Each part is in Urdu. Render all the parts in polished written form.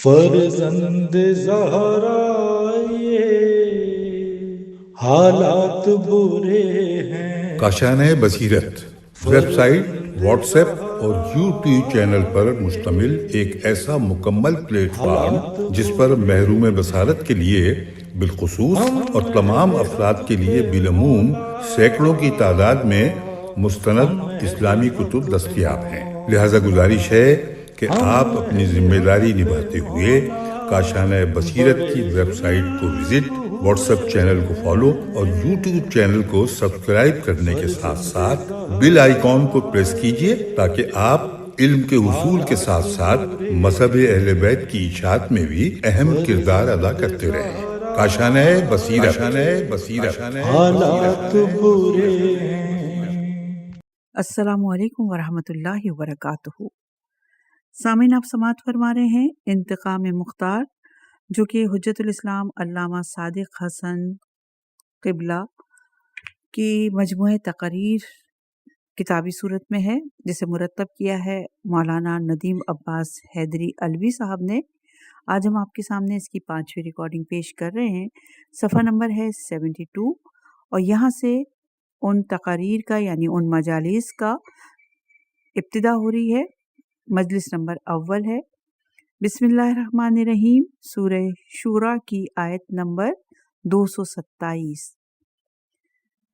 فرزند زہرا یہ حالات برے ہیں۔ کاشانۂ بصیرت ویب سائٹ، واٹس ایپ اور یوٹیوب چینل پر مشتمل ایک ایسا مکمل پلیٹ فارم جس پر محروم بصارت کے لیے بالخصوص اور تمام افراد کے لیے بالعموم سینکڑوں کی تعداد میں مستند اسلامی کتب دستیاب ہیں۔ لہذا گزارش ہے کہ آپ اپنی ذمہ داری نبھاتے ہوئے کاشانۂ بصیرت کی ویب سائٹ کو وزٹ، واٹس ایپ چینل کو فالو اور یوٹیوب چینل کو سبسکرائب کرنے کے ساتھ ساتھ بیل آئیکن کو پریس کیجئے تاکہ آپ علم کے حصول کے ساتھ ساتھ مذہب اہل بیت کی اشاعت میں بھی اہم کردار ادا کرتے رہیں۔ کاشانۂ بصیرت۔ حالات برے ہیں۔ السلام علیکم ورحمۃ اللہ وبرکاتہ۔ سامعین، آپ سماعت فرما رہے ہیں انتقام مختار، جو کہ حجت الاسلام علامہ صادق حسن قبلہ کی مجموعہ تقاریر کتابی صورت میں ہے، جسے مرتب کیا ہے مولانا ندیم عباس حیدری علوی صاحب نے۔ آج ہم آپ کے سامنے اس کی 5ویں ریکارڈنگ پیش کر رہے ہیں۔ صفحہ نمبر ہے 72، اور یہاں سے ان تقاریر کا یعنی ان مجالس کا ابتدا ہو رہی ہے۔ مجلس نمبر اول ہے۔ بسم اللہ الرحمن الرحیم، سورہ شورى کی آیت نمبر 227۔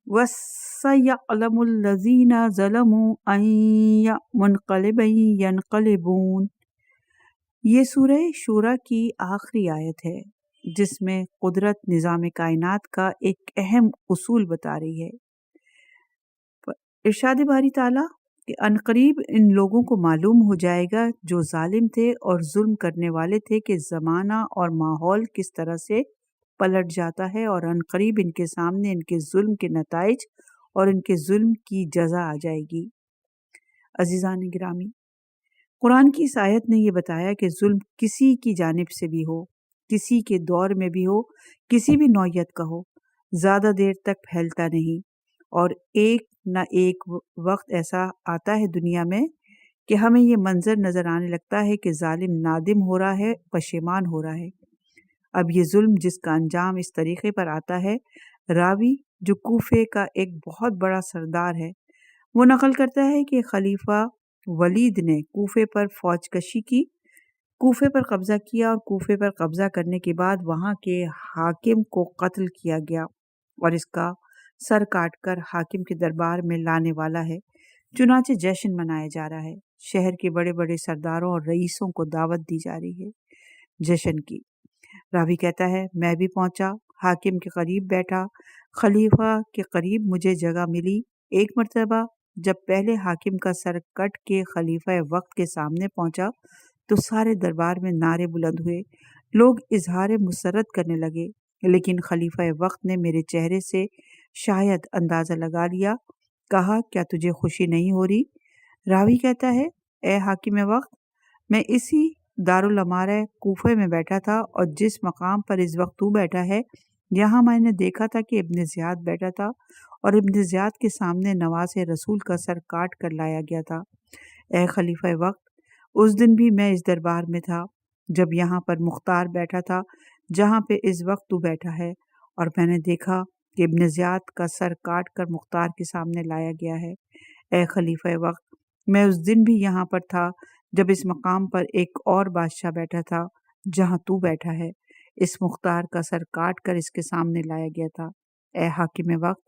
وَسَيَعْلَمُ الَّذِينَ ظَلَمُوا أَيَّ مُنْقَلِبٍ يَنْقَلِبُونَ۔ یہ سورہ شورى کی آخری آیت ہے، جس میں قدرت نظام کائنات کا ایک اہم اصول بتا رہی ہے۔ ارشاد باری تعالیٰ کہ عنقریب ان لوگوں کو معلوم ہو جائے گا جو ظالم تھے اور ظلم کرنے والے تھے کہ زمانہ اور ماحول کس طرح سے پلٹ جاتا ہے، اور عنقریب ان کے سامنے ان کے ظلم کے نتائج اور ان کے ظلم کی جزا آ جائے گی۔ عزیزان گرامی، قرآن کی اس آیت نے یہ بتایا کہ ظلم کسی کی جانب سے بھی ہو، کسی کے دور میں بھی ہو، کسی بھی نوعیت کا ہو، زیادہ دیر تک پھیلتا نہیں، اور ایک نہ ایک وقت ایسا آتا ہے دنیا میں کہ ہمیں یہ منظر نظر آنے لگتا ہے کہ ظالم نادم ہو رہا ہے، پشیمان ہو رہا ہے۔ اب یہ ظلم جس کا انجام اس طریقے پر آتا ہے، راوی جو کوفے کا ایک بہت بڑا سردار ہے، وہ نقل کرتا ہے کہ خلیفہ ولید نے کوفے پر فوج کشی کی، کوفے پر قبضہ کیا، اور کوفے پر قبضہ کرنے کے بعد وہاں کے حاکم کو قتل کیا گیا، اور اس کا سر کاٹ کر حاکم کے دربار میں لانے والا ہے۔ چنانچہ جشن منایا جا رہا ہے، شہر کے بڑے بڑے سرداروں اور رئیسوں کو دعوت دی جا رہی ہے جشن کی۔ راوی کہتا ہے، میں بھی پہنچا، حاکم کے قریب بیٹھا، خلیفہ کے قریب مجھے جگہ ملی۔ ایک مرتبہ جب پہلے حاکم کا سر کٹ کے خلیفہ وقت کے سامنے پہنچا تو سارے دربار میں نعرے بلند ہوئے، لوگ اظہار مسرت کرنے لگے، لیکن خلیفہ وقت نے میرے چہرے سے شاید اندازہ لگا لیا، کہا، کیا تجھے خوشی نہیں ہو رہی؟ راوی کہتا ہے، اے حاکم وقت، میں اسی دارالامارہ کوفہ میں بیٹھا تھا، اور جس مقام پر اس وقت تو بیٹھا ہے، یہاں میں نے دیکھا تھا کہ ابن زیاد بیٹھا تھا، اور ابن زیاد کے سامنے نواز رسول کا سر کاٹ کر لایا گیا تھا۔ اے خلیفہ وقت، اس دن بھی میں اس دربار میں تھا جب یہاں پر مختار بیٹھا تھا جہاں پہ اس وقت تو بیٹھا ہے، اور میں نے دیکھا کہ ابن زیاد کا سر کاٹ کر مختار کے سامنے لایا گیا ہے۔ اے خلیفہ وقت، میں اس دن بھی یہاں پر تھا جب اس مقام پر ایک اور بادشاہ بیٹھا تھا جہاں تو بیٹھا ہے، اس مختار کا سر کاٹ کر اس کے سامنے لایا گیا تھا۔ اے حاکم وقت،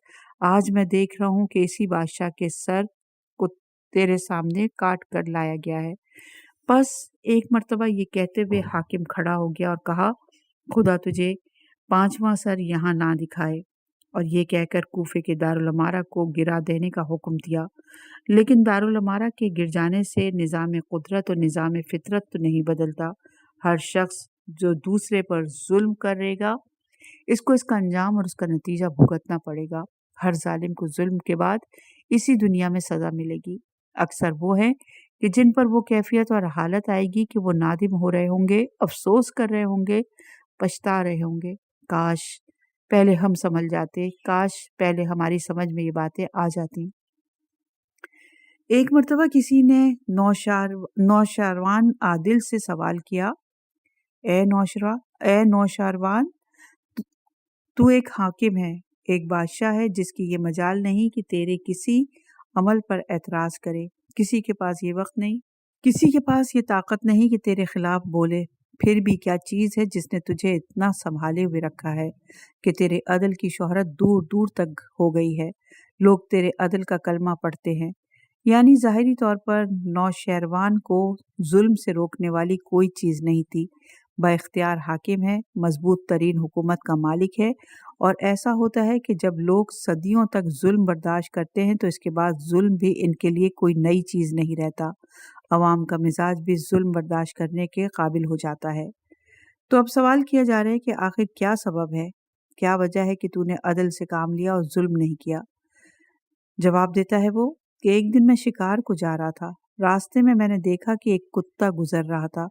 آج میں دیکھ رہا ہوں کہ اسی بادشاہ کے سر کو تیرے سامنے کاٹ کر لایا گیا ہے۔ پس ایک مرتبہ یہ کہتے ہوئے حاکم کھڑا ہو گیا اور کہا، خدا تجھے 5واں سر یہاں نہ دکھائے، اور یہ کہہ کر کوفے کے دارالامارہ کو گرا دینے کا حکم دیا۔ لیکن دارالامارہ کے گر جانے سے نظام قدرت اور نظام فطرت تو نہیں بدلتا۔ ہر شخص جو دوسرے پر ظلم کرے گا، اس کو اس کا انجام اور اس کا نتیجہ بھگتنا پڑے گا۔ ہر ظالم کو ظلم کے بعد اسی دنیا میں سزا ملے گی۔ اکثر وہ ہیں کہ جن پر وہ کیفیت اور حالت آئے گی کہ وہ نادم ہو رہے ہوں گے، افسوس کر رہے ہوں گے، پچھتا رہے ہوں گے، کاش پہلے ہم سنبھل جاتے، کاش پہلے ہماری سمجھ میں یہ باتیں آ جاتی۔ ایک مرتبہ کسی نے نوشاروان عادل سے سوال کیا اے نوشروان، تو ایک حاکم ہے، ایک بادشاہ ہے جس کی یہ مجال نہیں کہ تیرے کسی عمل پر اعتراض کرے، کسی کے پاس یہ وقت نہیں، کسی کے پاس یہ طاقت نہیں کہ تیرے خلاف بولے۔ پھر بھی کیا چیز ہے جس نے تجھے اتنا سنبھالے ہوئے رکھا ہے کہ تیرے عدل کی شہرت دور دور تک ہو گئی ہے، لوگ تیرے عدل کا کلمہ پڑھتے ہیں۔ یعنی ظاہری طور پر نوشیروان کو ظلم سے روکنے والی کوئی چیز نہیں تھی، با اختیار حاکم ہے، مضبوط ترین حکومت کا مالک ہے، اور ایسا ہوتا ہے کہ جب لوگ صدیوں تک ظلم برداشت کرتے ہیں تو اس کے بعد ظلم بھی ان کے لیے کوئی نئی چیز نہیں رہتا، عوام کا مزاج بھی ظلم برداشت کرنے کے قابل ہو جاتا ہے۔ تو اب سوال کیا جا رہا ہے کہ آخر کیا سبب ہے، کیا وجہ ہے کہ تو نے عدل سے کام لیا اور ظلم نہیں کیا؟ جواب دیتا ہے وہ کہ ایک دن میں شکار کو جا رہا تھا، راستے میں نے دیکھا کہ ایک کتا گزر رہا تھا،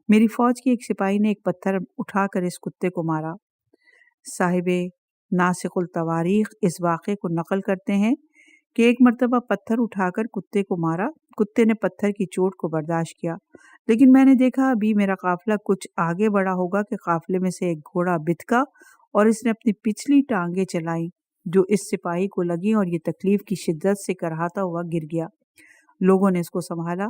میری فوج کے ایک سپاہی نے ایک پتھر اٹھا کر اس کتے کو مارا۔ صاحب ناسخ التواریخ اس واقعے کو نقل کرتے ہیں کہ ایک مرتبہ پتھر اٹھا کر کتے کو مارا، کتے نے پتھر کی چوٹ کو برداشت کیا، لیکن میں نے دیکھا ابھی میرا قافلہ کچھ آگے بڑھا ہوگا کہ قافلے میں سے ایک گھوڑا بتکا اور اس نے اپنی پچھلی ٹانگیں چلائیں جو اس سپاہی کو لگیں اور یہ تکلیف کی شدت سے کرہاتا ہوا گر گیا۔ لوگوں نے اس کو سنبھالا،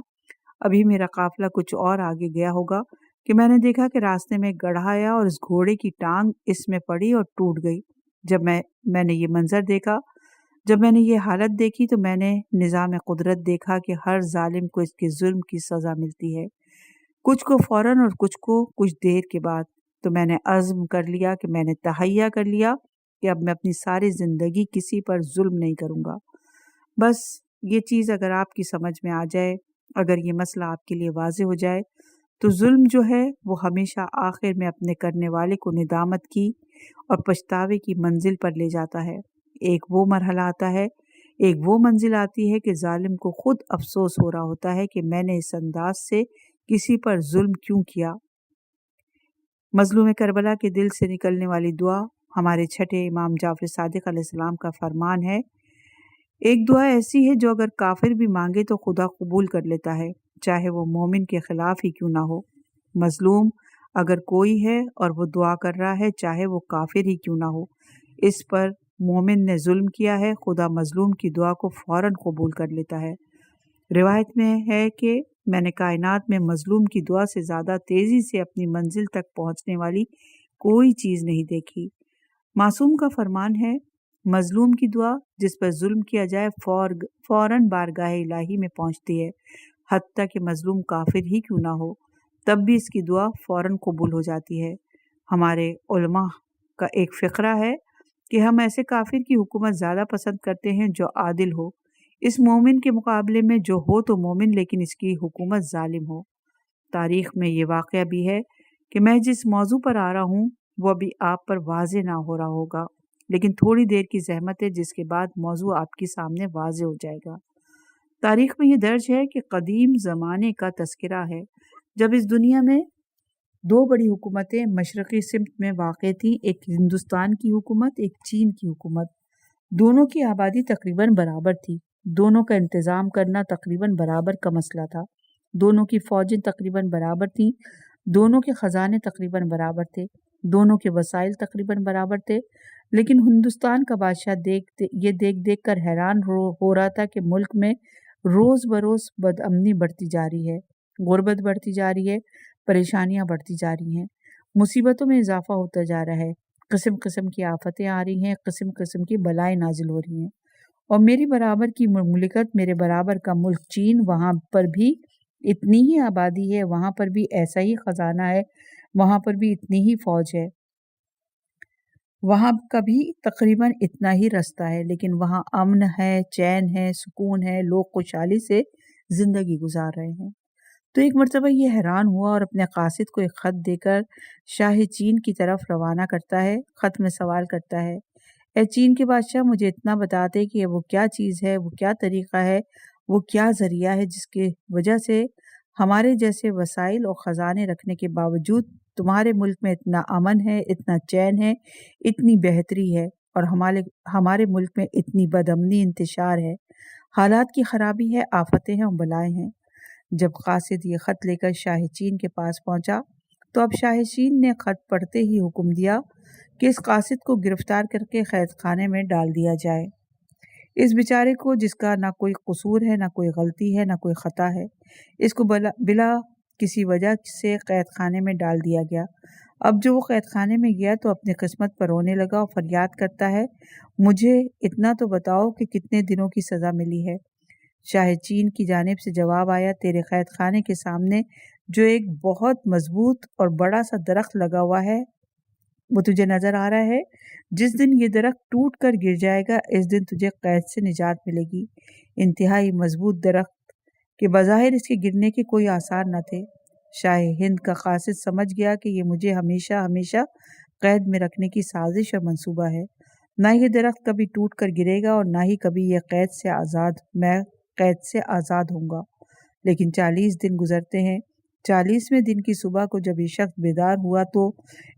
ابھی میرا قافلہ کچھ اور آگے گیا ہوگا کہ میں نے دیکھا کہ راستے میں گڑھا آیا اور اس گھوڑے کی ٹانگ اس میں پڑی اور ٹوٹ گئی۔ جب میں نے یہ منظر دیکھا، جب میں نے یہ حالت دیکھی تو میں نے نظام قدرت دیکھا کہ ہر ظالم کو اس کے ظلم کی سزا ملتی ہے، کچھ کو فوراً اور کچھ کو کچھ دیر کے بعد۔ تو میں نے عزم کر لیا کہ میں نے تہیہ کر لیا کہ اب میں اپنی ساری زندگی کسی پر ظلم نہیں کروں گا۔ بس یہ چیز اگر آپ کی سمجھ میں آ جائے، اگر یہ مسئلہ آپ کے لیے واضح ہو جائے تو ظلم جو ہے وہ ہمیشہ آخر میں اپنے کرنے والے کو ندامت کی اور پچھتاوے کی منزل پر لے جاتا ہے۔ ایک وہ مرحلہ آتا ہے، ایک وہ منزل آتی ہے کہ ظالم کو خود افسوس ہو رہا ہوتا ہے کہ میں نے اس انداز سے کسی پر ظلم کیوں کیا۔ مظلوم کربلا کے دل سے نکلنے والی دعا ہمارے چھٹے امام جعفر صادق علیہ السلام کا فرمان ہے، ایک دعا ایسی ہے جو اگر کافر بھی مانگے تو خدا قبول کر لیتا ہے، چاہے وہ مومن کے خلاف ہی کیوں نہ ہو۔ مظلوم اگر کوئی ہے اور وہ دعا کر رہا ہے چاہے وہ کافر ہی کیوں نہ ہو، اس پر مومن نے ظلم کیا ہے، خدا مظلوم کی دعا کو فوراً قبول کر لیتا ہے۔ روایت میں ہے کہ میں نے کائنات میں مظلوم کی دعا سے زیادہ تیزی سے اپنی منزل تک پہنچنے والی کوئی چیز نہیں دیکھی۔ معصوم کا فرمان ہے، مظلوم کی دعا جس پر ظلم کیا جائے فوراً بارگاہ الہی میں پہنچتی ہے، حتیٰ کہ مظلوم کافر ہی کیوں نہ ہو، تب بھی اس کی دعا فوراً قبول ہو جاتی ہے۔ ہمارے علماء کا ایک فقرہ ہے کہ ہم ایسے کافر کی حکومت زیادہ پسند کرتے ہیں جو عادل ہو، اس مومن کے مقابلے میں جو ہو تو مومن لیکن اس کی حکومت ظالم ہو۔ تاریخ میں یہ واقعہ بھی ہے کہ میں جس موضوع پر آ رہا ہوں وہ ابھی آپ پر واضح نہ ہو رہا ہوگا، لیکن تھوڑی دیر کی زحمت ہے جس کے بعد موضوع آپ کے سامنے واضح ہو جائے گا۔ تاریخ میں یہ درج ہے کہ قدیم زمانے کا تذکرہ ہے جب اس دنیا میں دو بڑی حکومتیں مشرقی سمت میں واقع تھیں، ایک ہندوستان کی حکومت، ایک چین کی حکومت۔ دونوں کی آبادی تقریباً برابر تھی، دونوں کا انتظام کرنا تقریباً برابر کا مسئلہ تھا، دونوں کی فوجیں تقریباً برابر تھیں، دونوں کے خزانے تقریباً برابر تھے، دونوں کے وسائل تقریباً برابر تھے، لیکن ہندوستان کا بادشاہ یہ دیکھ کر حیران ہو رہا تھا کہ ملک میں روز بروز بدامنی بڑھتی جا رہی ہے، غربت بڑھتی جا رہی ہے، پریشانیاں بڑھتی جا رہی ہیں، مصیبتوں میں اضافہ ہوتا جا رہا ہے، قسم قسم کی آفتیں آ رہی ہیں، قسم قسم کی بلائیں نازل ہو رہی ہیں، اور میری برابر کی مملکت، میرے برابر کا ملک چین، وہاں پر بھی اتنی ہی آبادی ہے، وہاں پر بھی ایسا ہی خزانہ ہے، وہاں پر بھی اتنی ہی فوج ہے، وہاں کا بھی تقریباً اتنا ہی رستہ ہے، لیکن وہاں امن ہے، چین ہے، سکون ہے، لوگ خوشحالی سے زندگی گزار رہے ہیں۔ تو ایک مرتبہ یہ حیران ہوا اور اپنے قاصد کو ایک خط دے کر شاہ چین کی طرف روانہ کرتا ہے۔ خط میں سوال کرتا ہے، اے چین کے بادشاہ، مجھے اتنا بتاتے کہ وہ کیا چیز ہے، وہ کیا طریقہ ہے، وہ کیا ذریعہ ہے جس کی وجہ سے ہمارے جیسے وسائل اور خزانے رکھنے کے باوجود تمہارے ملک میں اتنا امن ہے، اتنا چین ہے، اتنی بہتری ہے، اور ہمارے ملک میں اتنی بدامنی انتشار ہے، حالات کی خرابی ہے، آفتیں ہیں اور بلائیں ہیں۔ جب قاصد یہ خط لے کر شاہ چین کے پاس پہنچا تو اب شاہشین نے خط پڑھتے ہی حکم دیا کہ اس قاصد کو گرفتار کر کے قید خانے میں ڈال دیا جائے۔ اس بیچارے کو، جس کا نہ کوئی قصور ہے، نہ کوئی غلطی ہے، نہ کوئی خطا ہے، اس کو بلا کسی وجہ سے قید خانے میں ڈال دیا گیا۔ اب جو وہ قید خانے میں گیا تو اپنی قسمت پر رونے لگا اور فریاد کرتا ہے، مجھے اتنا تو بتاؤ کہ کتنے دنوں کی سزا ملی ہے۔ شاہ چین کی جانب سے جواب آیا، تیرے قید خانے کے سامنے جو ایک بہت مضبوط اور بڑا سا درخت لگا ہوا ہے وہ تجھے نظر آ رہا ہے؟ جس دن یہ درخت ٹوٹ کر گر جائے گا اس دن تجھے قید سے نجات ملے گی۔ انتہائی مضبوط درخت کہ بظاہر اس کے گرنے کے کوئی آثار نہ تھے۔ شاہ ہند کا قاصد سمجھ گیا کہ یہ مجھے ہمیشہ ہمیشہ قید میں رکھنے کی سازش اور منصوبہ ہے۔ نہ یہ درخت کبھی ٹوٹ کر گرے گا اور نہ ہی کبھی میں قید سے آزاد ہوں گا۔ لیکن 40 دن گزرتے ہیں۔ 40ویں دن کی صبح کو جب یہ شخص بیدار ہوا تو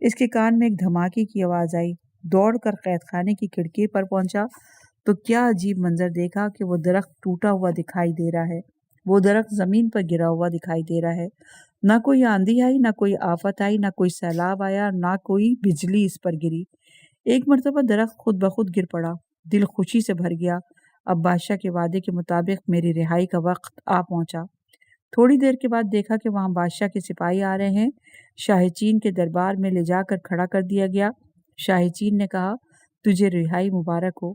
اس کے کان میں ایک دھماکے کی آواز آئی۔ دوڑ کر قید خانے کی کھڑکی پر پہنچا تو کیا عجیب منظر دیکھا کہ وہ درخت ٹوٹا ہوا دکھائی دے رہا ہے۔ وہ درخت زمین پر گرا ہوا دکھائی دے رہا ہے۔ نہ کوئی آندھی آئی، نہ کوئی آفت آئی، نہ کوئی سیلاب آیا، نہ کوئی بجلی اس پر گری۔ ایک مرتبہ درخت خود بخود گر پڑا۔ دل خوشی سے بھر گیا۔ اب بادشاہ کے وعدے کے مطابق میری رہائی کا وقت آ پہنچا۔ تھوڑی دیر کے بعد دیکھا کہ وہاں بادشاہ کے سپاہی آ رہے ہیں۔ شاہ چین کے دربار میں لے جا کر کھڑا کر دیا گیا۔ شاہ چین نے کہا، تجھے رہائی مبارک ہو۔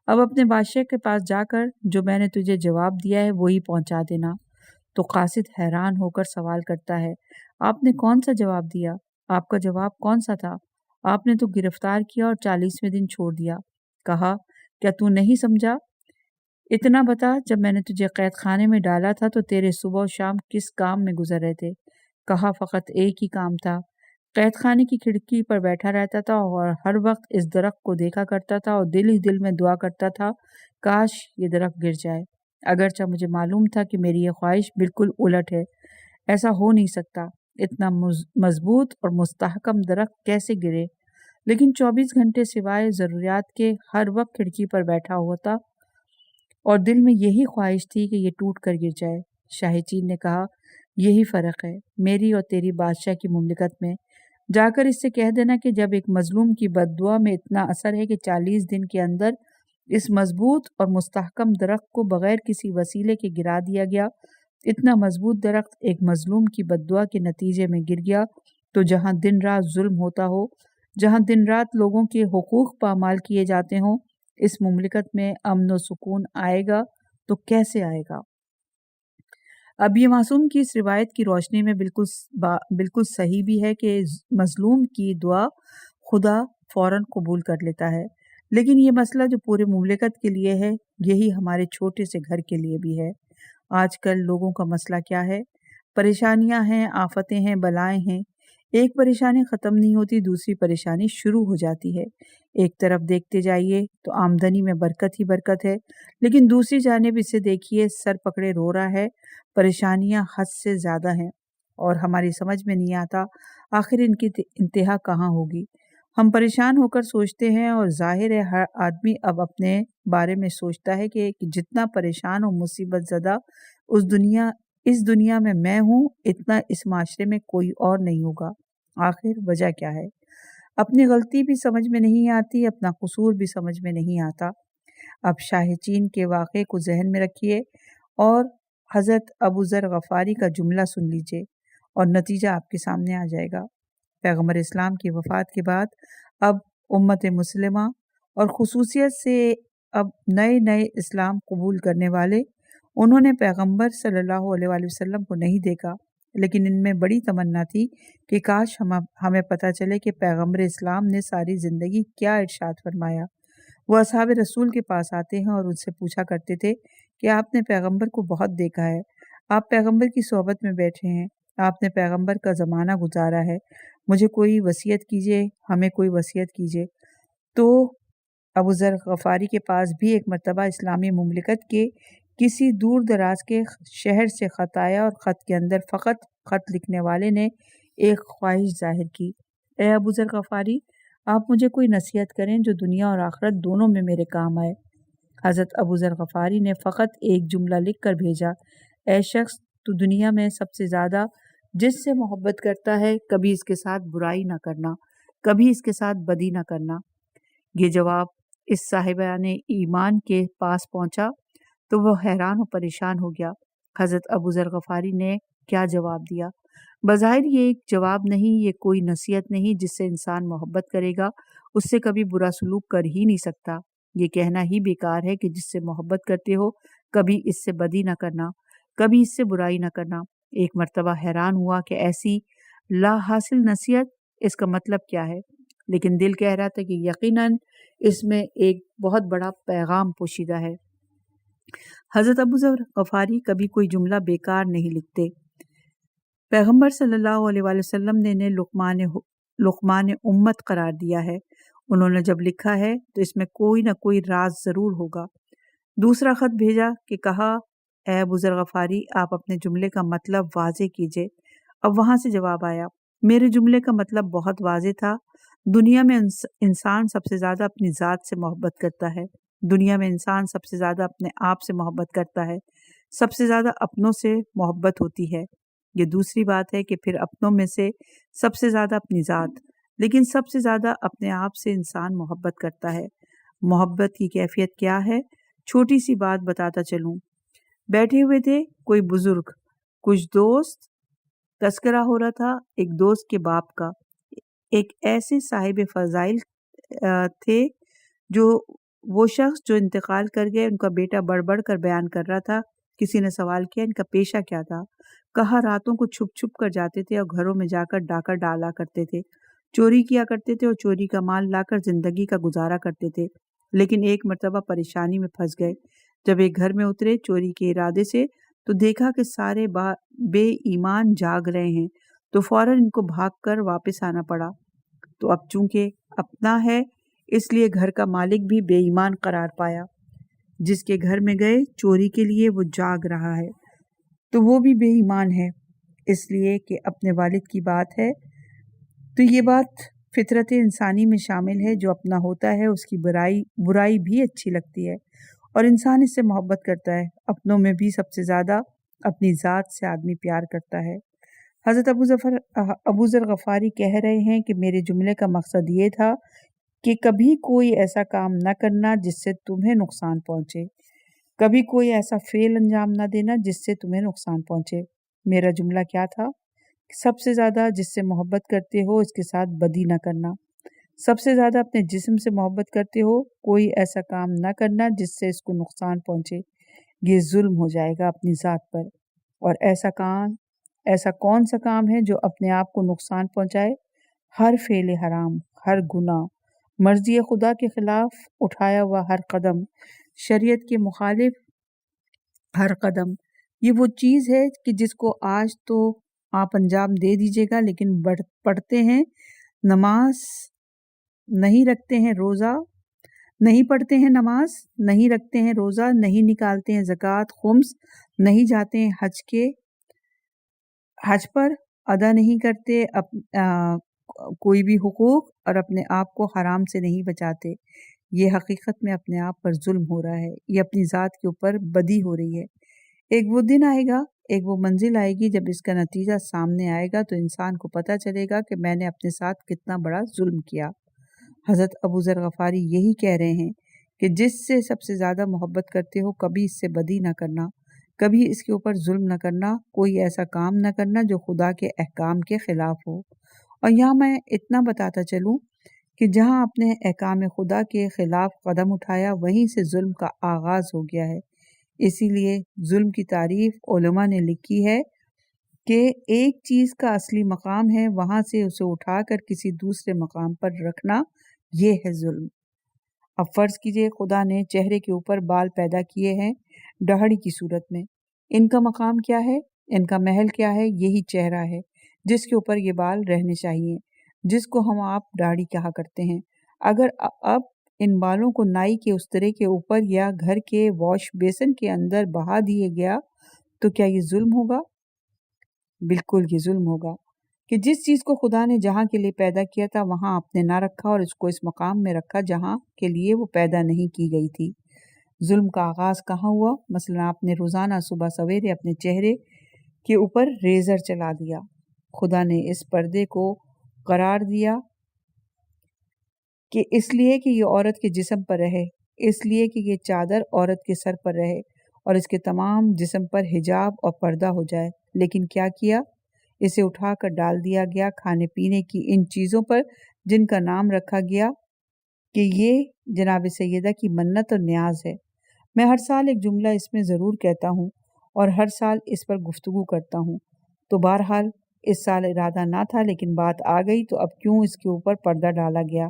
اب اپنے بادشاہ کے پاس جا کر جو میں نے تجھے جواب دیا ہے وہی پہنچا دینا۔ تو قاصد حیران ہو کر سوال کرتا ہے، آپ نے کون سا جواب دیا؟ آپ کا جواب کون سا تھا؟ آپ نے تو گرفتار کیا اور 40ویں دن چھوڑ دیا۔ کہا، کیا تو نہیں سمجھا؟ اتنا بتا، جب میں نے تجھے قید خانے میں ڈالا تھا تو تیرے صبح و شام کس کام میں گزر رہے تھے؟ کہا، فقط ایک ہی کام تھا۔ قید خانے کی کھڑکی پر بیٹھا رہتا تھا اور ہر وقت اس درخت کو دیکھا کرتا تھا اور دل ہی دل میں دعا کرتا تھا، کاش یہ درخت گر جائے۔ اگرچہ مجھے معلوم تھا کہ میری یہ خواہش بالکل الٹ ہے، ایسا ہو نہیں سکتا، اتنا مضبوط اور مستحکم درخت کیسے گرے؟ لیکن 24 گھنٹے سوائے ضروریات کے ہر وقت کھڑکی پر بیٹھا ہوتا اور دل میں یہی خواہش تھی کہ یہ ٹوٹ کر گر جائے۔ شاہ چین نے کہا، یہی فرق ہے میری اور تیری بادشاہ کی مملکت میں۔ جا کر اس سے کہہ دینا کہ جب ایک مظلوم کی بد دعا میں اتنا اثر ہے کہ 40 دن کے اندر اس مضبوط اور مستحکم درخت کو بغیر کسی وسیلے کے گرا دیا گیا، اتنا مضبوط درخت ایک مظلوم کی بد دعا کے نتیجے میں گر گیا، تو جہاں دن رات ظلم ہوتا ہو، جہاں دن رات لوگوں کے حقوق پامال کیے جاتے ہوں، اس مملکت میں امن و سکون آئے گا تو کیسے آئے گا؟ اب یہ معصوم کی اس روایت کی روشنی میں بالکل صحیح بھی ہے کہ مظلوم کی دعا خدا فوراً قبول کر لیتا ہے، لیکن یہ مسئلہ جو پورے مملکت کے لیے ہے، یہی ہمارے چھوٹے سے گھر کے لیے بھی ہے۔ آج کل لوگوں کا مسئلہ کیا ہے؟ پریشانیاں ہیں، آفتیں ہیں، بلائیں ہیں۔ ایک پریشانی ختم نہیں ہوتی، دوسری پریشانی شروع ہو جاتی ہے۔ ایک طرف دیکھتے جائیے تو آمدنی میں برکت ہی برکت ہے، لیکن دوسری جانب اسے دیکھیے سر پکڑے رو رہا ہے، پریشانیاں حد سے زیادہ ہیں اور ہماری سمجھ میں نہیں آتا آخر ان کی انتہا کہاں ہوگی۔ ہم پریشان ہو کر سوچتے ہیں اور ظاہر ہے ہر آدمی اب اپنے بارے میں سوچتا ہے کہ جتنا پریشان اور مصیبت زدہ اس دنیا میں ہوں، اتنا اس معاشرے میں کوئی اور نہیں ہوگا۔ آخر وجہ کیا ہے؟ اپنی غلطی بھی سمجھ میں نہیں آتی، اپنا قصور بھی سمجھ میں نہیں آتا۔ اب شاہ چین کے واقعے کو ذہن میں رکھیے اور حضرت ابو ذر غفاری کا جملہ سن لیجئے اور نتیجہ آپ کے سامنے آ جائے گا۔ پیغمبر اسلام کی وفات کے بعد اب امت مسلمہ اور خصوصیت سے اب نئے اسلام قبول کرنے والے، انہوں نے پیغمبر صلی اللہ علیہ وآلہ وسلم کو نہیں دیکھا، لیکن ان میں بڑی تمنا تھی کہ کاش ہمیں پتہ چلے کہ پیغمبر اسلام نے ساری زندگی کیا ارشاد فرمایا۔ وہ اصحاب رسول کے پاس آتے ہیں اور ان سے پوچھا کرتے تھے کہ آپ نے پیغمبر کو بہت دیکھا ہے، آپ پیغمبر کی صحبت میں بیٹھے ہیں، آپ نے پیغمبر کا زمانہ گزارا ہے، مجھے کوئی وصیت کیجیے، ہمیں کوئی وصیت کیجیے۔ تو ابو ذر غفاری کے پاس بھی ایک مرتبہ اسلامی مملکت کے کسی دور دراز کے شہر سے خط آیا اور خط کے اندر فقط خط لکھنے والے نے ایک خواہش ظاہر کی، اے ابو ذر غفاری، آپ مجھے کوئی نصیحت کریں جو دنیا اور آخرت دونوں میں میرے کام آئے۔ حضرت ابو ذر غفاری نے فقط ایک جملہ لکھ کر بھیجا، اے شخص، تو دنیا میں سب سے زیادہ جس سے محبت کرتا ہے کبھی اس کے ساتھ برائی نہ کرنا، کبھی اس کے ساتھ بدی نہ کرنا۔ یہ جواب اس صاحبان ایمان کے پاس پہنچا تو وہ حیران و پریشان ہو گیا۔ حضرت ابو ذر غفاری نے کیا جواب دیا؟ بظاہر یہ ایک جواب نہیں، یہ کوئی نصیحت نہیں جس سے انسان محبت کرے گا، اس سے کبھی برا سلوک کر ہی نہیں سکتا۔ یہ کہنا ہی بیکار ہے کہ جس سے محبت کرتے ہو کبھی اس سے بدی نہ کرنا، کبھی اس سے برائی نہ کرنا۔ ایک مرتبہ حیران ہوا کہ ایسی لا حاصل نصیحت، اس کا مطلب کیا ہے؟ لیکن دل کہہ رہا تھا کہ یقیناً اس میں ایک بہت بڑا پیغام پوشیدہ ہے۔ حضرت ابو ذر غفاری کبھی کوئی جملہ بیکار نہیں لکھتے۔ پیغمبر صلی اللہ علیہ وآلہ وسلم نے انہیں لقمان امت قرار دیا ہے۔ انہوں نے جب لکھا ہے تو اس میں کوئی نہ کوئی راز ضرور ہوگا۔ دوسرا خط بھیجا کہ کہا، اے ابو ذر غفاری، آپ اپنے جملے کا مطلب واضح کیجئے۔ اب وہاں سے جواب آیا، میرے جملے کا مطلب بہت واضح تھا۔ دنیا میں انسان سب سے زیادہ اپنی ذات سے محبت کرتا ہے۔ دنیا میں انسان سب سے زیادہ اپنے آپ سے محبت کرتا ہے، سب سے زیادہ اپنوں سے محبت ہوتی ہے۔ یہ دوسری بات ہے کہ پھر اپنوں میں سے سب سے زیادہ اپنی ذات، لیکن سب سے زیادہ اپنے آپ سے انسان محبت کرتا ہے۔ محبت کی کیفیت کیا ہے؟ چھوٹی سی بات بتاتا چلوں۔ بیٹھے ہوئے تھے کوئی بزرگ، کچھ دوست، تذکرہ ہو رہا تھا ایک دوست کے باپ کا۔ ایک ایسے صاحب فضائل تھے جو وہ شخص جو انتقال کر گئے، ان کا بیٹا بڑھ بڑھ کر بیان کر رہا تھا۔ کسی نے سوال کیا ان کا پیشہ کیا تھا؟ کہا راتوں کو چھپ چھپ کر جاتے تھے اور گھروں میں جا کر ڈاکہ ڈالا کرتے تھے، چوری کیا کرتے تھے اور چوری کا مال لا کر زندگی کا گزارا کرتے تھے۔ لیکن ایک مرتبہ پریشانی میں پھنس گئے۔ جب ایک گھر میں اترے چوری کے ارادے سے تو دیکھا کہ سارے بے ایمان جاگ رہے ہیں، تو فوراً ان کو بھاگ کر واپس آنا پڑا۔ تو اب چونکہ اپنا ہے اس لیے گھر کا مالک بھی بے ایمان قرار پایا۔ جس کے گھر میں گئے چوری کے لیے وہ جاگ رہا ہے تو وہ بھی بے ایمان ہے، اس لیے کہ اپنے والد کی بات ہے۔ تو یہ بات فطرت انسانی میں شامل ہے، جو اپنا ہوتا ہے اس کی برائی بھی اچھی لگتی ہے اور انسان اس سے محبت کرتا ہے۔ اپنوں میں بھی سب سے زیادہ اپنی ذات سے آدمی پیار کرتا ہے۔ حضرت ابو ذر غفاری کہہ رہے ہیں کہ میرے جملے کا مقصد یہ تھا کہ کبھی کوئی ایسا کام نہ کرنا جس سے تمہیں نقصان پہنچے، کبھی کوئی ایسا فعل انجام نہ دینا جس سے تمہیں نقصان پہنچے۔ میرا جملہ کیا تھا؟ سب سے زیادہ جس سے محبت کرتے ہو اس کے ساتھ بدی نہ کرنا، سب سے زیادہ اپنے جسم سے محبت کرتے ہو، کوئی ایسا کام نہ کرنا جس سے اس کو نقصان پہنچے، یہ ظلم ہو جائے گا اپنی ذات پر۔ اور ایسا کون سا کام ہے جو اپنے آپ کو نقصان پہنچائے؟ ہر فعل حرام، ہر گناہ، مرضی خدا کے خلاف اٹھایا ہوا ہر قدم، شریعت کے مخالف ہر قدم، یہ وہ چیز ہے کہ جس کو آج تو آپ انجام دے دیجیے گا، لیکن پڑھتے ہیں نماز، نہیں رکھتے ہیں روزہ، نہیں پڑھتے ہیں نماز، نہیں رکھتے ہیں روزہ، نہیں نکالتے ہیں زکوٰۃ، خمس، نہیں جاتے ہیں حج پر، ادا نہیں کرتے کوئی بھی حقوق اور اپنے آپ کو حرام سے نہیں بچاتے۔ یہ حقیقت میں اپنے آپ پر ظلم ہو رہا ہے، یہ اپنی ذات کے اوپر بدی ہو رہی ہے۔ ایک وہ دن آئے گا، ایک وہ منزل آئے گی جب اس کا نتیجہ سامنے آئے گا تو انسان کو پتہ چلے گا کہ میں نے اپنے ساتھ کتنا بڑا ظلم کیا۔ حضرت ابو ذر غفاری یہی کہہ رہے ہیں کہ جس سے سب سے زیادہ محبت کرتے ہو کبھی اس سے بدی نہ کرنا، کبھی اس کے اوپر ظلم نہ کرنا، کوئی ایسا کام نہ کرنا جو خدا کے احکام کے خلاف ہو۔ اور یہاں میں اتنا بتاتا چلوں کہ جہاں اپنے احکام خدا کے خلاف قدم اٹھایا وہیں سے ظلم کا آغاز ہو گیا ہے۔ اسی لیے ظلم کی تعریف علماء نے لکھی ہے کہ ایک چیز کا اصلی مقام ہے، وہاں سے اسے اٹھا کر کسی دوسرے مقام پر رکھنا، یہ ہے ظلم۔ اب فرض کیجئے خدا نے چہرے کے اوپر بال پیدا کیے ہیں دہڑی کی صورت میں، ان کا مقام کیا ہے؟ ان کا محل کیا ہے؟ یہی چہرہ ہے جس کے اوپر یہ بال رہنے چاہیے، جس کو ہم آپ داڑھی کہا کرتے ہیں۔ اگر اب ان بالوں کو نائی کے استرے کے اوپر یا گھر کے واش بیسن کے اندر بہا دیے گیا تو کیا یہ ظلم ہوگا؟ بالکل یہ ظلم ہوگا کہ جس چیز کو خدا نے جہاں کے لیے پیدا کیا تھا وہاں آپ نے نہ رکھا اور اس کو اس مقام میں رکھا جہاں کے لیے وہ پیدا نہیں کی گئی تھی۔ ظلم کا آغاز کہاں ہوا؟ مثلا آپ نے روزانہ صبح سویرے اپنے چہرے کے اوپر ریزر چلا دیا، خدا نے اس پردے کو قرار دیا کہ اس لیے کہ یہ عورت کے جسم پر رہے، اس لیے کہ یہ چادر عورت کے سر پر رہے اور اس کے تمام جسم پر حجاب اور پردہ ہو جائے۔ لیکن کیا کیا؟ اسے اٹھا کر ڈال دیا گیا کھانے پینے کی ان چیزوں پر جن کا نام رکھا گیا کہ یہ جناب سیدہ کی منت اور نیاز ہے۔ میں ہر سال ایک جملہ اس میں ضرور کہتا ہوں اور ہر سال اس پر گفتگو کرتا ہوں، تو بہرحال اس سال ارادہ نہ تھا، لیکن بات آ گئی تو اب کیوں اس کے اوپر پردہ ڈالا گیا؟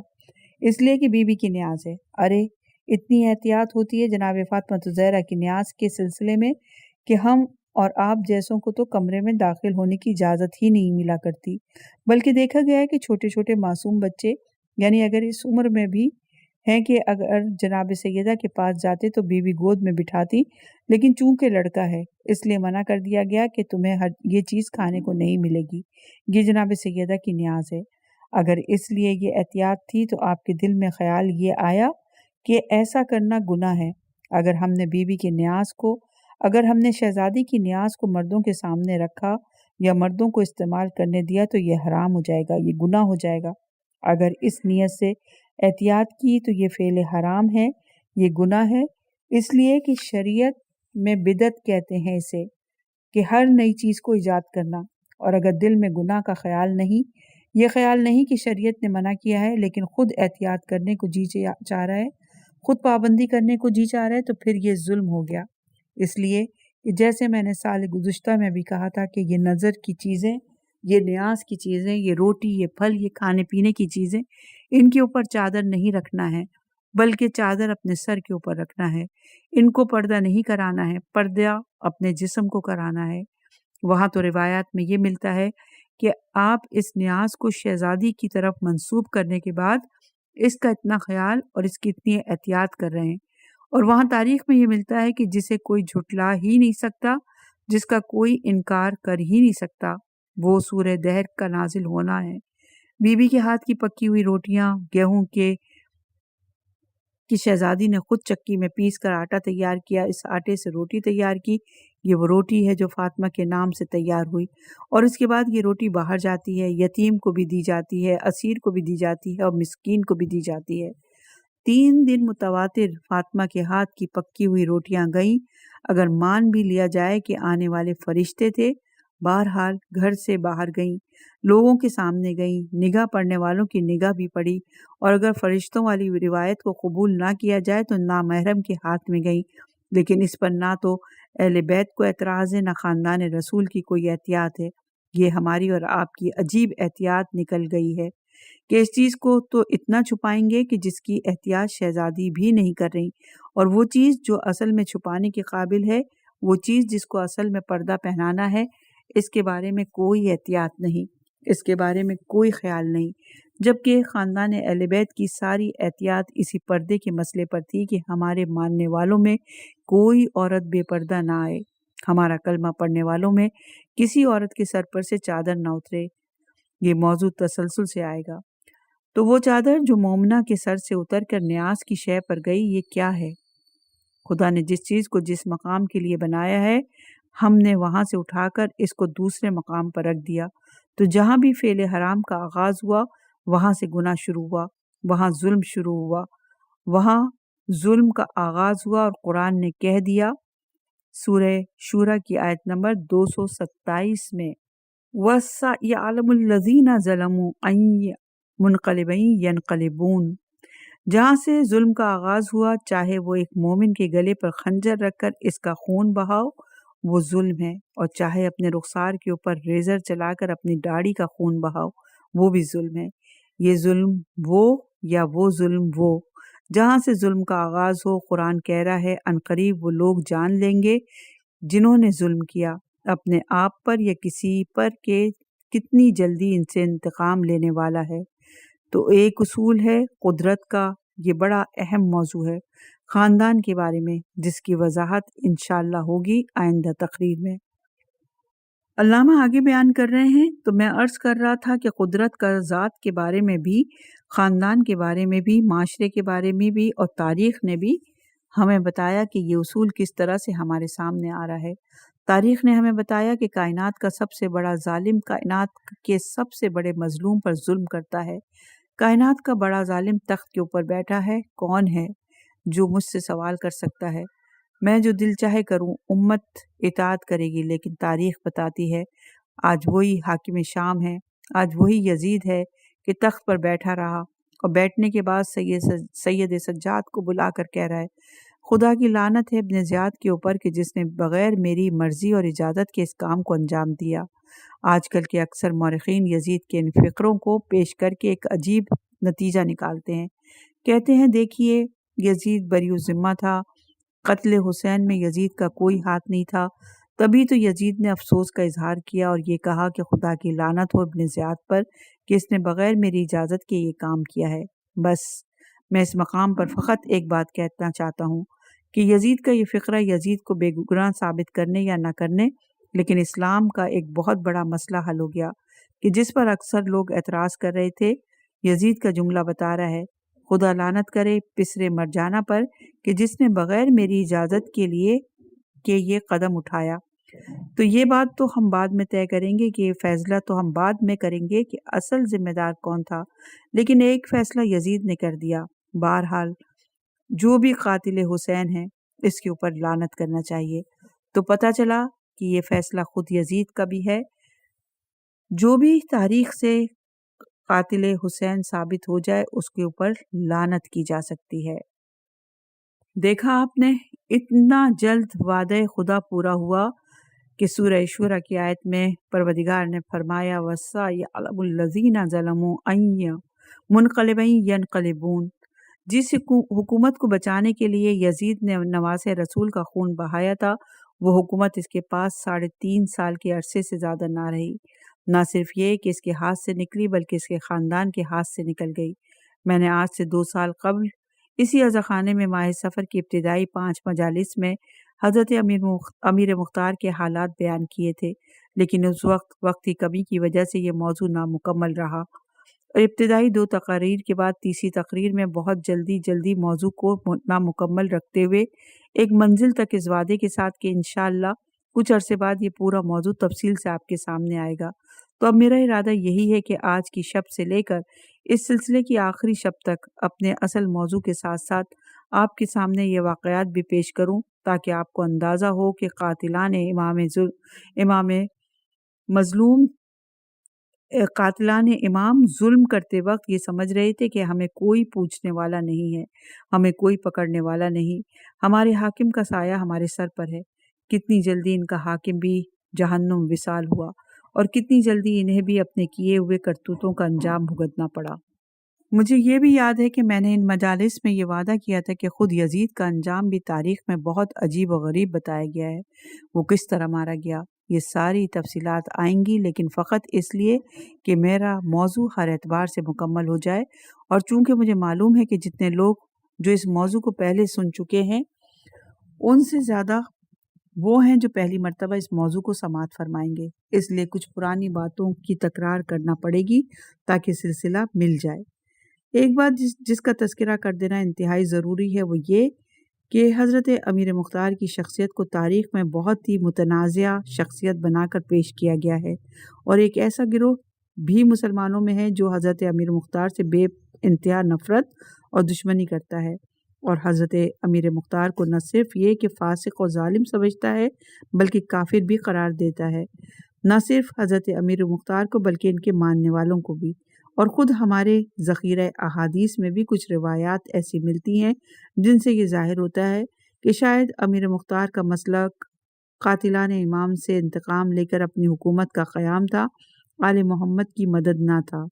اس لیے کہ بی بی کی نیاز ہے۔ ارے اتنی احتیاط ہوتی ہے جناب فاطمہ زہرا کی نیاز کے سلسلے میں کہ ہم اور آپ جیسوں کو تو کمرے میں داخل ہونے کی اجازت ہی نہیں ملا کرتی، بلکہ دیکھا گیا ہے کہ چھوٹے چھوٹے معصوم بچے، یعنی اگر اس عمر میں بھی ہیں کہ اگر جناب سیدہ کے پاس جاتے تو بی بی گود میں بٹھاتی، لیکن چونکہ لڑکا ہے اس لیے منع کر دیا گیا کہ تمہیں یہ چیز کھانے کو نہیں ملے گی، یہ جناب سیدہ کی نیاز ہے۔ اگر اس لیے یہ احتیاط تھی تو آپ کے دل میں خیال یہ آیا کہ ایسا کرنا گناہ ہے؟ اگر ہم نے بی بی کی نیاز کو، اگر ہم نے شہزادی کی نیاز کو مردوں کے سامنے رکھا یا مردوں کو استعمال کرنے دیا تو یہ حرام ہو جائے گا، یہ گناہ ہو جائے گا۔ اگر اس نیت سے احتیاط کی تو یہ فعل حرام ہے، یہ گناہ ہے، اس لیے کہ شریعت میں بدعت کہتے ہیں اسے، کہ ہر نئی چیز کو ایجاد کرنا۔ اور اگر دل میں گناہ کا خیال نہیں، یہ خیال نہیں کہ شریعت نے منع کیا ہے، لیکن خود احتیاط کرنے کو جی چاہ رہا ہے، خود پابندی کرنے کو جی چاہ رہا ہے، تو پھر یہ ظلم ہو گیا۔ اس لیے کہ جیسے میں نے سال گزشتہ میں بھی کہا تھا کہ یہ نظر کی چیزیں، یہ نیاز کی چیزیں، یہ روٹی، یہ پھل، یہ کھانے پینے کی چیزیں، ان کے اوپر چادر نہیں رکھنا ہے، بلکہ چادر اپنے سر کے اوپر رکھنا ہے، ان کو پردہ نہیں کرانا ہے، پردہ اپنے جسم کو کرانا ہے۔ وہاں تو روایات میں یہ ملتا ہے کہ آپ اس نیاز کو شہزادی کی طرف منسوب کرنے کے بعد اس کا اتنا خیال اور اس کی اتنی احتیاط کر رہے ہیں، اور وہاں تاریخ میں یہ ملتا ہے کہ جسے کوئی جھٹلا ہی نہیں سکتا، جس کا کوئی انکار کر ہی نہیں سکتا، وہ سورہ دہر کا نازل ہونا ہے۔ بی بی کے ہاتھ کی پکی ہوئی روٹیاں، گیہوں کی شہزادی نے خود چکی میں پیس کر آٹا تیار کیا، اس آٹے سے روٹی تیار کی، یہ وہ روٹی ہے جو فاطمہ کے نام سے تیار ہوئی، اور اس کے بعد یہ روٹی باہر جاتی ہے، یتیم کو بھی دی جاتی ہے، اسیر کو بھی دی جاتی ہے، اور مسکین کو بھی دی جاتی ہے۔ 3 دن متواتر فاطمہ کے ہاتھ کی پکی ہوئی روٹیاں گئیں، اگر مان بھی لیا جائے کہ آنے والے فرشتے تھے، بہرحال گھر سے باہر گئیں، لوگوں کے سامنے گئیں، نگاہ پڑنے والوں کی نگاہ بھی پڑی، اور اگر فرشتوں والی روایت کو قبول نہ کیا جائے تو نامحرم کے ہاتھ میں گئیں، لیکن اس پر نہ تو اہل بیت کو اعتراض ہے، نہ خاندان رسول کی کوئی احتیاط ہے۔ یہ ہماری اور آپ کی عجیب احتیاط نکل گئی ہے کہ اس چیز کو تو اتنا چھپائیں گے کہ جس کی احتیاط شہزادی بھی نہیں کر رہی، اور وہ چیز جو اصل میں چھپانے کے قابل ہے، وہ چیز جس کو اصل میں پردہ پہنانا ہے، اس کے بارے میں کوئی احتیاط نہیں، اس کے بارے میں کوئی خیال نہیں، جبکہ خاندان اہل بیت کی ساری احتیاط اسی پردے کے مسئلے پر تھی کہ ہمارے ماننے والوں میں کوئی عورت بے پردہ نہ آئے، ہمارا کلمہ پڑھنے والوں میں کسی عورت کے سر پر سے چادر نہ اترے۔ یہ موضوع تسلسل سے آئے گا۔ تو وہ چادر جو مومنہ کے سر سے اتر کر نیاز کی شے پر گئی، یہ کیا ہے؟ خدا نے جس چیز کو جس مقام کے لیے بنایا ہے، ہم نے وہاں سے اٹھا کر اس کو دوسرے مقام پر رکھ دیا، تو جہاں بھی فعل حرام کا آغاز ہوا وہاں سے گناہ شروع ہوا، وہاں ظلم شروع ہوا، وہاں ظلم کا آغاز ہوا، اور قرآن نے کہہ دیا سورہ شورى کی آیت نمبر 227 میں وَسَيَعْلَمُ الَّذِينَ ظَلَمُوا أَيَّ مُنْقَلِبٍ يَنْقَلِبُونَ، جہاں سے ظلم کا آغاز ہوا، چاہے وہ ایک مومن کے گلے پر خنجر رکھ کر اس کا خون بہاؤ، وہ ظلم ہے، اور چاہے اپنے رخسار کے اوپر ریزر چلا کر اپنی داڑھی کا خون بہاؤ، وہ بھی ظلم ہے۔ یہ ظلم وہ یا وہ ظلم وہ، جہاں سے ظلم کا آغاز ہو، قرآن کہہ رہا ہے عنقریب وہ لوگ جان لیں گے جنہوں نے ظلم کیا اپنے آپ پر یا کسی پر کہ کتنی جلدی ان سے انتقام لینے والا ہے۔ تو ایک اصول ہے قدرت کا، یہ بڑا اہم موضوع ہے خاندان کے بارے میں، جس کی وضاحت انشاءاللہ ہوگی آئندہ تقریر میں۔ علامہ آگے بیان کر رہے ہیں، تو میں عرض کر رہا تھا کہ قدرت کا ذات کے بارے میں بھی، خاندان کے بارے میں بھی، معاشرے کے بارے میں بھی، اور تاریخ نے بھی ہمیں بتایا کہ یہ اصول کس طرح سے ہمارے سامنے آ رہا ہے۔ تاریخ نے ہمیں بتایا کہ کائنات کا سب سے بڑا ظالم کائنات کے سب سے بڑے مظلوم پر ظلم کرتا ہے۔ کائنات کا بڑا ظالم تخت کے اوپر بیٹھا ہے۔ کون ہے جو مجھ سے سوال کر سکتا ہے؟ میں جو دل چاہے کروں، امت اطاعت کرے گی، لیکن تاریخ بتاتی ہے آج وہی حاکم شام ہے، آج وہی یزید ہے کہ تخت پر بیٹھا رہا اور بیٹھنے کے بعد سید سجاد کو بلا کر کہہ رہا ہے خدا کی لعنت ہے ابن زیاد کے اوپر کہ جس نے بغیر میری مرضی اور اجازت کے اس کام کو انجام دیا۔ آج کل کے اکثر مورخین یزید کے ان فقروں کو پیش کر کے ایک عجیب نتیجہ نکالتے ہیں۔ کہتے ہیں دیکھیے یزید بری الذمہ تھا، قتل حسین میں یزید کا کوئی ہاتھ نہیں تھا، تبھی تو یزید نے افسوس کا اظہار کیا اور یہ کہا کہ خدا کی لعنت ہو ابن زیاد پر کہ اس نے بغیر میری اجازت کے یہ کام کیا ہے۔ بس میں اس مقام پر فقط ایک بات کہنا چاہتا ہوں کہ یزید کا یہ فقرہ یزید کو بے گناہ ثابت کرنے یا نہ کرنے، لیکن اسلام کا ایک بہت بڑا مسئلہ حل ہو گیا کہ جس پر اکثر لوگ اعتراض کر رہے تھے۔ یزید کا جملہ بتا رہا ہے خدا لعنت کرے پسرے مرجانہ پر کہ جس نے بغیر میری اجازت کے لیے کہ یہ قدم اٹھایا۔ تو یہ بات تو ہم بعد میں طے کریں گے کہ یہ فیصلہ تو ہم بعد میں کریں گے کہ اصل ذمہ دار کون تھا، لیکن ایک فیصلہ یزید نے کر دیا۔ بہرحال جو بھی قاتل حسین ہے اس کے اوپر لعنت کرنا چاہیے۔ تو پتہ چلا کہ یہ فیصلہ خود یزید کا بھی ہے۔ جو بھی تاریخ سے قاتل حسین ثابت ہو جائے اس کے اوپر لعنت کی جا سکتی ہے۔ دیکھا آپ نے اتنا جلد وعدہ خدا پورا ہوا کہ سورہ شورى کی آیت میں پروردگار نے فرمایا وَسَيَعْلَمُ الَّذِينَ ظَلَمُوا أَيَّ مُنْقَلِبٍ يَنْقَلِبُونَ۔ جس حکومت کو بچانے کے لیے یزید نے نواسے رسول کا خون بہایا تھا، وہ حکومت اس کے پاس 3.5 سال کے عرصے سے زیادہ نہ رہی۔ نہ صرف یہ کہ اس کے ہاتھ سے نکلی بلکہ اس کے خاندان کے ہاتھ سے نکل گئی۔ میں نے آج سے 2 سال قبل اسی عزاخانے میں ماہ سفر کی ابتدائی 5 مجالس میں حضرت امیر مختار کے حالات بیان کیے تھے، لیکن اس وقت کی کمی کی وجہ سے یہ موضوع نامکمل رہا اور ابتدائی 2 تقاریر کے بعد تیسری تقریر میں بہت جلدی موضوع کو نامکمل رکھتے ہوئے ایک منزل تک اس وعدے کے ساتھ کہ انشاءاللہ کچھ عرصے بعد یہ پورا موضوع تفصیل سے آپ کے سامنے آئے گا۔ تو اب میرا ارادہ یہی ہے کہ آج کی شب سے لے کر اس سلسلے کی آخری شب تک اپنے اصل موضوع کے ساتھ ساتھ آپ کے سامنے یہ واقعات بھی پیش کروں تاکہ آپ کو اندازہ ہو کہ قاتلان امام ظلم کرتے وقت یہ سمجھ رہے تھے کہ ہمیں کوئی پوچھنے والا نہیں ہے، ہمیں کوئی پکڑنے والا نہیں، ہمارے حاکم کا سایہ ہمارے سر پر ہے۔ کتنی جلدی ان کا حاکم بھی جہنم وصال ہوا اور کتنی جلدی انہیں بھی اپنے کیے ہوئے کرتوتوں کا انجام بھگتنا پڑا۔ مجھے یہ بھی یاد ہے کہ میں نے ان مجالس میں یہ وعدہ کیا تھا کہ خود یزید کا انجام بھی تاریخ میں بہت عجیب و غریب بتایا گیا ہے۔ وہ کس طرح مارا گیا، یہ ساری تفصیلات آئیں گی، لیکن فقط اس لیے کہ میرا موضوع ہر اعتبار سے مکمل ہو جائے، اور چونکہ مجھے معلوم ہے کہ جتنے لوگ جو اس موضوع کو پہلے سن چکے ہیں ان سے زیادہ وہ ہیں جو پہلی مرتبہ اس موضوع کو سماعت فرمائیں گے، اس لیے کچھ پرانی باتوں کی تکرار کرنا پڑے گی تاکہ سلسلہ مل جائے۔ ایک بات جس کا تذکرہ کر دینا انتہائی ضروری ہے وہ یہ کہ حضرت امیر مختار کی شخصیت کو تاریخ میں بہت ہی متنازع شخصیت بنا کر پیش کیا گیا ہے، اور ایک ایسا گروہ بھی مسلمانوں میں ہے جو حضرت امیر مختار سے بے انتہا نفرت اور دشمنی کرتا ہے، اور حضرت امیر مختار کو نہ صرف یہ کہ فاسق اور ظالم سمجھتا ہے بلکہ کافر بھی قرار دیتا ہے۔ نہ صرف حضرت امیر مختار کو بلکہ ان کے ماننے والوں کو بھی، اور خود ہمارے ذخیرہ احادیث میں بھی کچھ روایات ایسی ملتی ہیں جن سے یہ ظاہر ہوتا ہے کہ شاید امیر مختار کا مسلک قاتلان امام سے انتقام لے کر اپنی حکومت کا قیام تھا، آل محمد کی مدد نہ تھا۔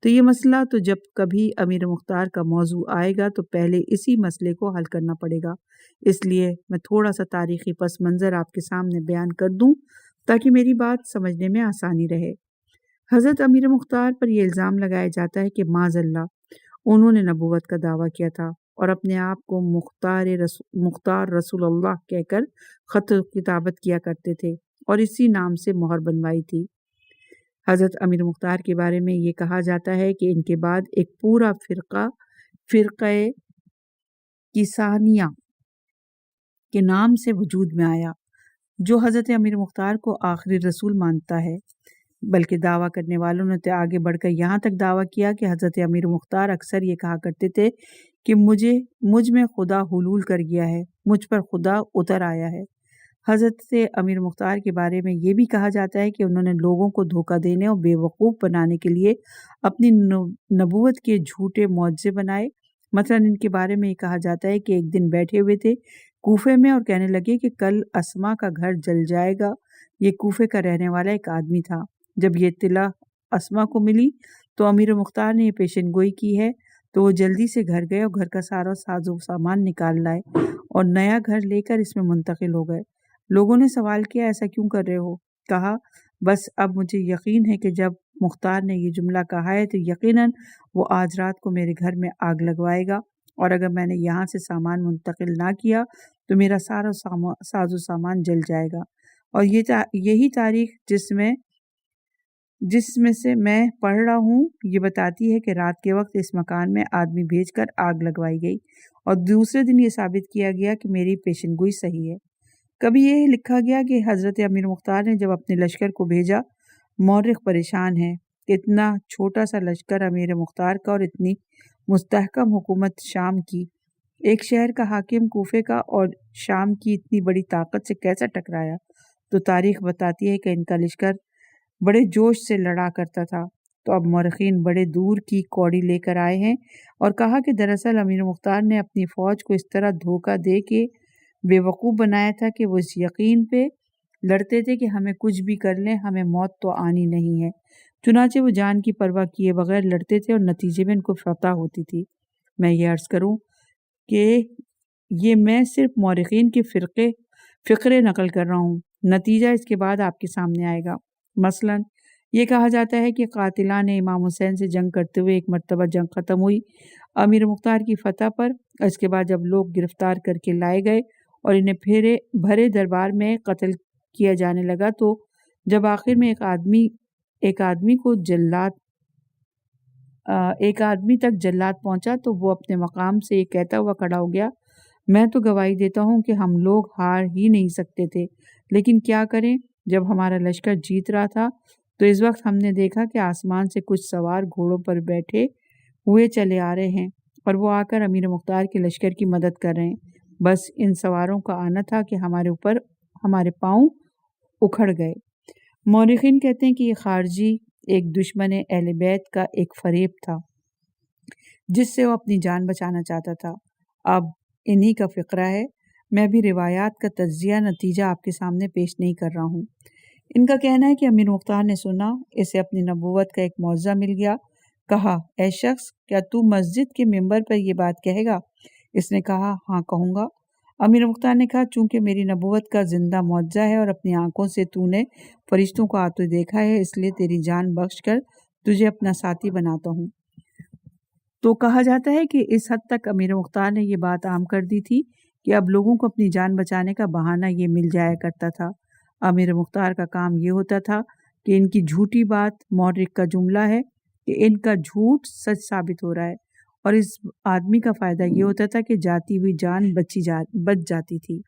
تو یہ مسئلہ تو جب کبھی امیر مختار کا موضوع آئے گا تو پہلے اسی مسئلے کو حل کرنا پڑے گا۔ اس لیے میں تھوڑا سا تاریخی پس منظر آپ کے سامنے بیان کر دوں تاکہ میری بات سمجھنے میں آسانی رہے۔ حضرت امیر مختار پر یہ الزام لگایا جاتا ہے کہ معاذ اللہ انہوں نے نبوت کا دعویٰ کیا تھا اور اپنے آپ کو مختار رسول اللہ کہہ کر خط و کتابت کیا کرتے تھے اور اسی نام سے مہر بنوائی تھی۔ حضرت امیر مختار کے بارے میں یہ کہا جاتا ہے کہ ان کے بعد ایک پورا فرقہ کیسانیہ کے نام سے وجود میں آیا، جو حضرت امیر مختار کو آخری رسول مانتا ہے۔ بلکہ دعویٰ کرنے والوں نے تو آگے بڑھ کر یہاں تک دعویٰ کیا کہ حضرت امیر مختار اکثر یہ کہا کرتے تھے کہ مجھ میں خدا حلول کر گیا ہے، مجھ پر خدا اتر آیا ہے۔ حضرت امیر مختار کے بارے میں یہ بھی کہا جاتا ہے کہ انہوں نے لوگوں کو دھوکہ دینے اور بے وقوف بنانے کے لیے اپنی نبوت کے جھوٹے معجزے بنائے۔ مثلا ان کے بارے میں یہ کہا جاتا ہے کہ ایک دن بیٹھے ہوئے تھے کوفے میں اور کہنے لگے کہ کل اسما کا گھر جل جائے گا۔ یہ کوفے کا رہنے والا ایک آدمی تھا۔ جب یہ اطلاع اسما کو ملی تو امیر مختار نے یہ پیشن گوئی کی ہے تو وہ جلدی سے گھر گئے اور گھر کا سارا ساز و سامان نکال لائے اور نیا گھر لے کر اس میں منتقل ہو گئے۔ لوگوں نے سوال کیا ایسا کیوں کر رہے ہو؟ کہا بس اب مجھے یقین ہے کہ جب مختار نے یہ جملہ کہا ہے تو یقیناً وہ آج رات کو میرے گھر میں آگ لگوائے گا، اور اگر میں نے یہاں سے سامان منتقل نہ کیا تو میرا سارا ساز و سامان جل جائے گا۔ اور یہی تاریخ جس میں سے میں پڑھ رہا ہوں یہ بتاتی ہے کہ رات کے وقت اس مکان میں آدمی بھیج کر آگ لگوائی گئی اور دوسرے دن یہ ثابت کیا گیا کہ میری پیشن گوئی صحیح ہے۔ کبھی یہ لکھا گیا کہ حضرت امیر مختار نے جب اپنے لشکر کو بھیجا، مورخ پریشان ہے کہ اتنا چھوٹا سا لشکر امیر مختار کا اور اتنی مستحکم حکومت شام کی، ایک شہر کا حاکم کوفے کا اور شام کی اتنی بڑی طاقت سے کیسا ٹکرایا؟ تو تاریخ بتاتی ہے کہ ان کا لشکر بڑے جوش سے لڑا کرتا تھا۔ تو اب مورخین بڑے دور کی کوڑی لے کر آئے ہیں اور کہا کہ دراصل امیر مختار نے اپنی فوج کو اس طرح دھوکہ دے کے بے وقوف بنایا تھا کہ وہ اس یقین پہ لڑتے تھے کہ ہمیں کچھ بھی کر لیں ہمیں موت تو آنی نہیں ہے، چنانچہ وہ جان کی پرواہ کیے بغیر لڑتے تھے اور نتیجے میں ان کو فتح ہوتی تھی۔ میں یہ عرض کروں کہ یہ میں صرف مورخین کے فقرے نقل کر رہا ہوں، نتیجہ اس کے بعد آپ کے سامنے آئے گا۔ مثلا یہ کہا جاتا ہے کہ قاتلان امام حسین سے جنگ کرتے ہوئے ایک مرتبہ جنگ ختم ہوئی امیر مختار کی فتح پر۔ اس کے بعد جب لوگ گرفتار کر کے لائے گئے اور انہیں بھرے دربار میں قتل کیا جانے لگا تو جب آخر میں ایک آدمی تک جلاد پہنچا تو وہ اپنے مقام سے یہ کہتا ہوا کھڑا ہو گیا، میں تو گواہی دیتا ہوں کہ ہم لوگ ہار ہی نہیں سکتے تھے، لیکن کیا کریں؟ جب ہمارا لشکر جیت رہا تھا تو اس وقت ہم نے دیکھا کہ آسمان سے کچھ سوار گھوڑوں پر بیٹھے ہوئے چلے آ رہے ہیں اور وہ آ کر امیر مختار کے لشکر کی مدد کر رہے ہیں۔ بس ان سواروں کا آنا تھا کہ ہمارے پاؤں اکھڑ گئے۔ مورخین کہتے ہیں کہ یہ خارجی ایک دشمن اہل بیت کا ایک فریب تھا جس سے وہ اپنی جان بچانا چاہتا تھا۔ اب انہی کا فقرہ ہے، میں بھی روایات کا تجزیہ نتیجہ آپ کے سامنے پیش نہیں کر رہا ہوں۔ ان کا کہنا ہے کہ امیر مختار نے سنا اسے اپنی نبوت کا ایک معجزہ مل گیا، کہا اے شخص کیا تو مسجد کے ممبر پر یہ بات کہے گا؟ اس نے کہا ہاں کہوں گا۔ امیر مختار نے کہا چونکہ میری نبوت کا زندہ معجزہ ہے اور اپنی آنکھوں سے تو نے فرشتوں کو آتے دیکھا ہے، اس لیے تیری جان بخش کر تجھے اپنا ساتھی بناتا ہوں۔ تو کہا جاتا ہے کہ اس حد تک امیر مختار نے یہ بات عام کر دی تھی کہ اب لوگوں کو اپنی جان بچانے کا بہانہ یہ مل جایا کرتا تھا۔ امیر مختار کا کام یہ ہوتا تھا کہ ان کی جھوٹی بات، مورخ کا جملہ ہے کہ ان کا جھوٹ سچ ثابت ہو رہا ہے، اور اس آدمی کا فائدہ یہ ہوتا تھا کہ جاتی ہوئی جان بچ جاتی تھی۔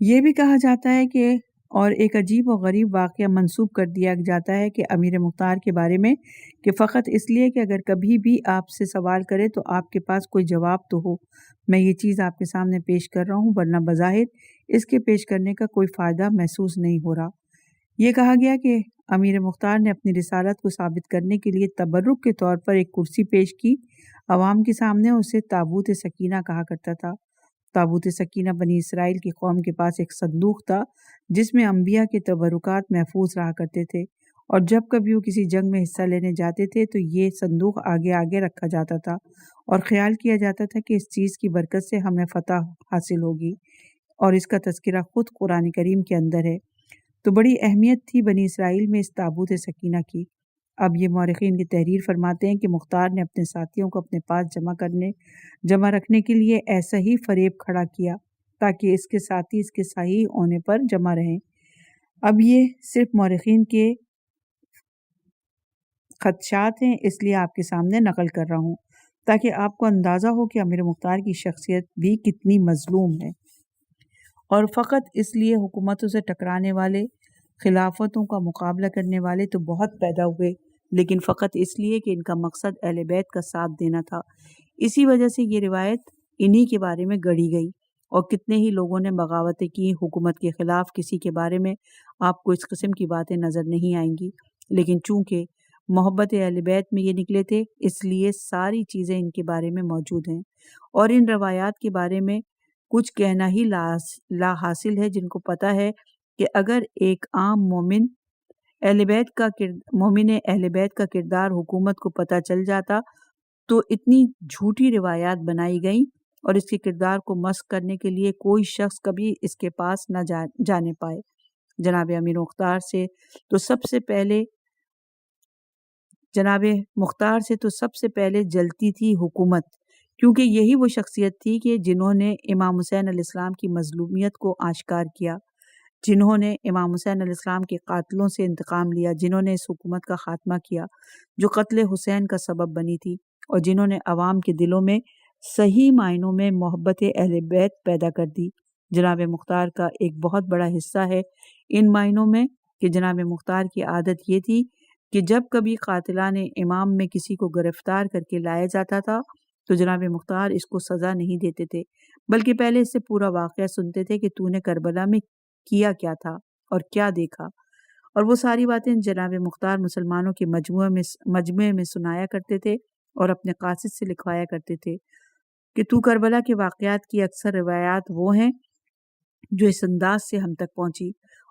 یہ بھی کہا جاتا ہے کہ اور ایک عجیب و غریب واقعہ منسوب کر دیا جاتا ہے کہ امیر مختار کے بارے میں کہ فقط اس لیے کہ اگر کبھی بھی آپ سے سوال کرے تو آپ کے پاس کوئی جواب تو ہو۔ میں یہ چیز آپ کے سامنے پیش کر رہا ہوں، ورنہ بظاہر اس کے پیش کرنے کا کوئی فائدہ محسوس نہیں ہو رہا۔ یہ کہا گیا کہ امیر مختار نے اپنی رسالت کو ثابت کرنے کے لیے تبرک کے طور پر ایک کرسی پیش کی، عوام کے سامنے اسے تابوت سکینہ کہا کرتا تھا۔ تابوت سکینہ بنی اسرائیل کی قوم کے پاس ایک صندوق تھا جس میں انبیاء کے تبرکات محفوظ رہا کرتے تھے، اور جب کبھی وہ کسی جنگ میں حصہ لینے جاتے تھے تو یہ صندوق آگے رکھا جاتا تھا اور خیال کیا جاتا تھا کہ اس چیز کی برکت سے ہمیں فتح حاصل ہوگی، اور اس کا تذکرہ خود قرآن کریم کے اندر ہے۔ تو بڑی اہمیت تھی بنی اسرائیل میں اس تابوت سکینہ کی۔ اب یہ مورخین کی تحریر فرماتے ہیں کہ مختار نے اپنے ساتھیوں کو اپنے پاس جمع رکھنے کے لیے ایسا ہی فریب کھڑا کیا تاکہ اس کے ساتھی اس کے صحیح ہونے پر جمع رہیں۔ اب یہ صرف مورخین کے خدشات ہیں، اس لیے آپ کے سامنے نقل کر رہا ہوں تاکہ آپ کو اندازہ ہو کہ امیر مختار کی شخصیت بھی کتنی مظلوم ہے۔ اور فقط اس لیے حکومتوں سے ٹکرانے والے، خلافتوں کا مقابلہ کرنے والے تو بہت پیدا ہوئے، لیکن فقط اس لیے کہ ان کا مقصد اہل بیت کا ساتھ دینا تھا۔ اسی وجہ سے یہ روایت انہی کے بارے میں گڑھی گئی، اور کتنے ہی لوگوں نے بغاوتیں کی حکومت کے خلاف۔ کسی کے بارے میں آپ کو اس قسم کی باتیں نظر نہیں آئیں گی، لیکن چونکہ محبت اہل بیت میں یہ نکلے تھے، اس لیے ساری چیزیں ان کے بارے میں موجود ہیں، اور ان روایات کے بارے میں کچھ کہنا ہی لا حاصل ہے، جن کو پتہ ہے کہ اگر ایک عام مومن اہل بیت کا کردار حکومت کو پتہ چل جاتا تو اتنی جھوٹی روایات بنائی گئیں، اور اس کے کردار کو مسخ کرنے کے لیے کوئی شخص کبھی اس کے پاس نہ جانے پائے۔ جناب امیر مختار سے تو سب سے پہلے جلتی تھی حکومت، کیونکہ یہی وہ شخصیت تھی کہ جنہوں نے امام حسین علیہ السلام کی مظلومیت کو آشکار کیا، جنہوں نے امام حسین علیہ السلام کے قاتلوں سے انتقام لیا، جنہوں نے اس حکومت کا خاتمہ کیا جو قتل حسین کا سبب بنی تھی، اور جنہوں نے عوام کے دلوں میں صحیح معنوں میں محبت اہل بیت پیدا کر دی۔ جناب مختار کا ایک بہت بڑا حصہ ہے ان معنوں میں کہ جناب مختار کی عادت یہ تھی کہ جب کبھی قاتلان امام میں کسی کو گرفتار کر کے لایا جاتا تھا تو جناب مختار اس کو سزا نہیں دیتے تھے، بلکہ پہلے اس سے پورا واقعہ سنتے تھے کہ تو نے کربلا میں کیا کیا تھا اور کیا دیکھا، اور وہ ساری باتیں جناب مختار مسلمانوں کے مجمع میں سنایا کرتے تھے اور اپنے قاصد سے لکھوایا کرتے تھے کہ تو کربلا کے واقعات کی اکثر روایات وہ ہیں جو اس انداز سے ہم تک پہنچی،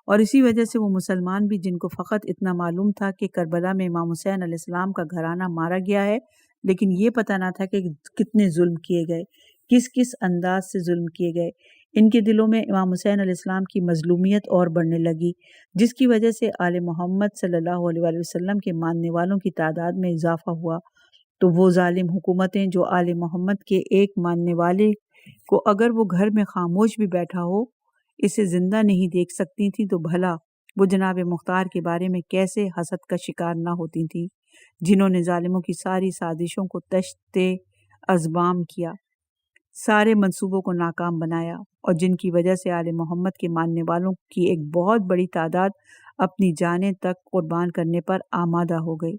اور اسی وجہ سے وہ مسلمان بھی جن کو فقط اتنا معلوم تھا کہ کربلا میں امام حسین علیہ السلام کا گھرانہ مارا گیا ہے، لیکن یہ پتہ نہ تھا کہ کتنے ظلم کیے گئے، کس انداز سے ظلم کیے گئے، ان کے دلوں میں امام حسین علیہ السلام کی مظلومیت اور بڑھنے لگی، جس کی وجہ سے آل محمد صلی اللہ علیہ وآلہ وسلم کے ماننے والوں کی تعداد میں اضافہ ہوا۔ تو وہ ظالم حکومتیں جو آل محمد کے ایک ماننے والے کو اگر وہ گھر میں خاموش بھی بیٹھا ہو اسے زندہ نہیں دیکھ سکتی تھیں، تو بھلا وہ جناب مختار کے بارے میں کیسے حسد کا شکار نہ ہوتی تھیں، جنہوں نے ظالموں کی ساری سازشوں کو تشت ازبام کیا، سارے منصوبوں کو ناکام بنایا، اور جن کی وجہ سے آل محمد کے ماننے والوں کی ایک بہت بڑی تعداد اپنی جانیں تک قربان کرنے پر آمادہ ہو گئی۔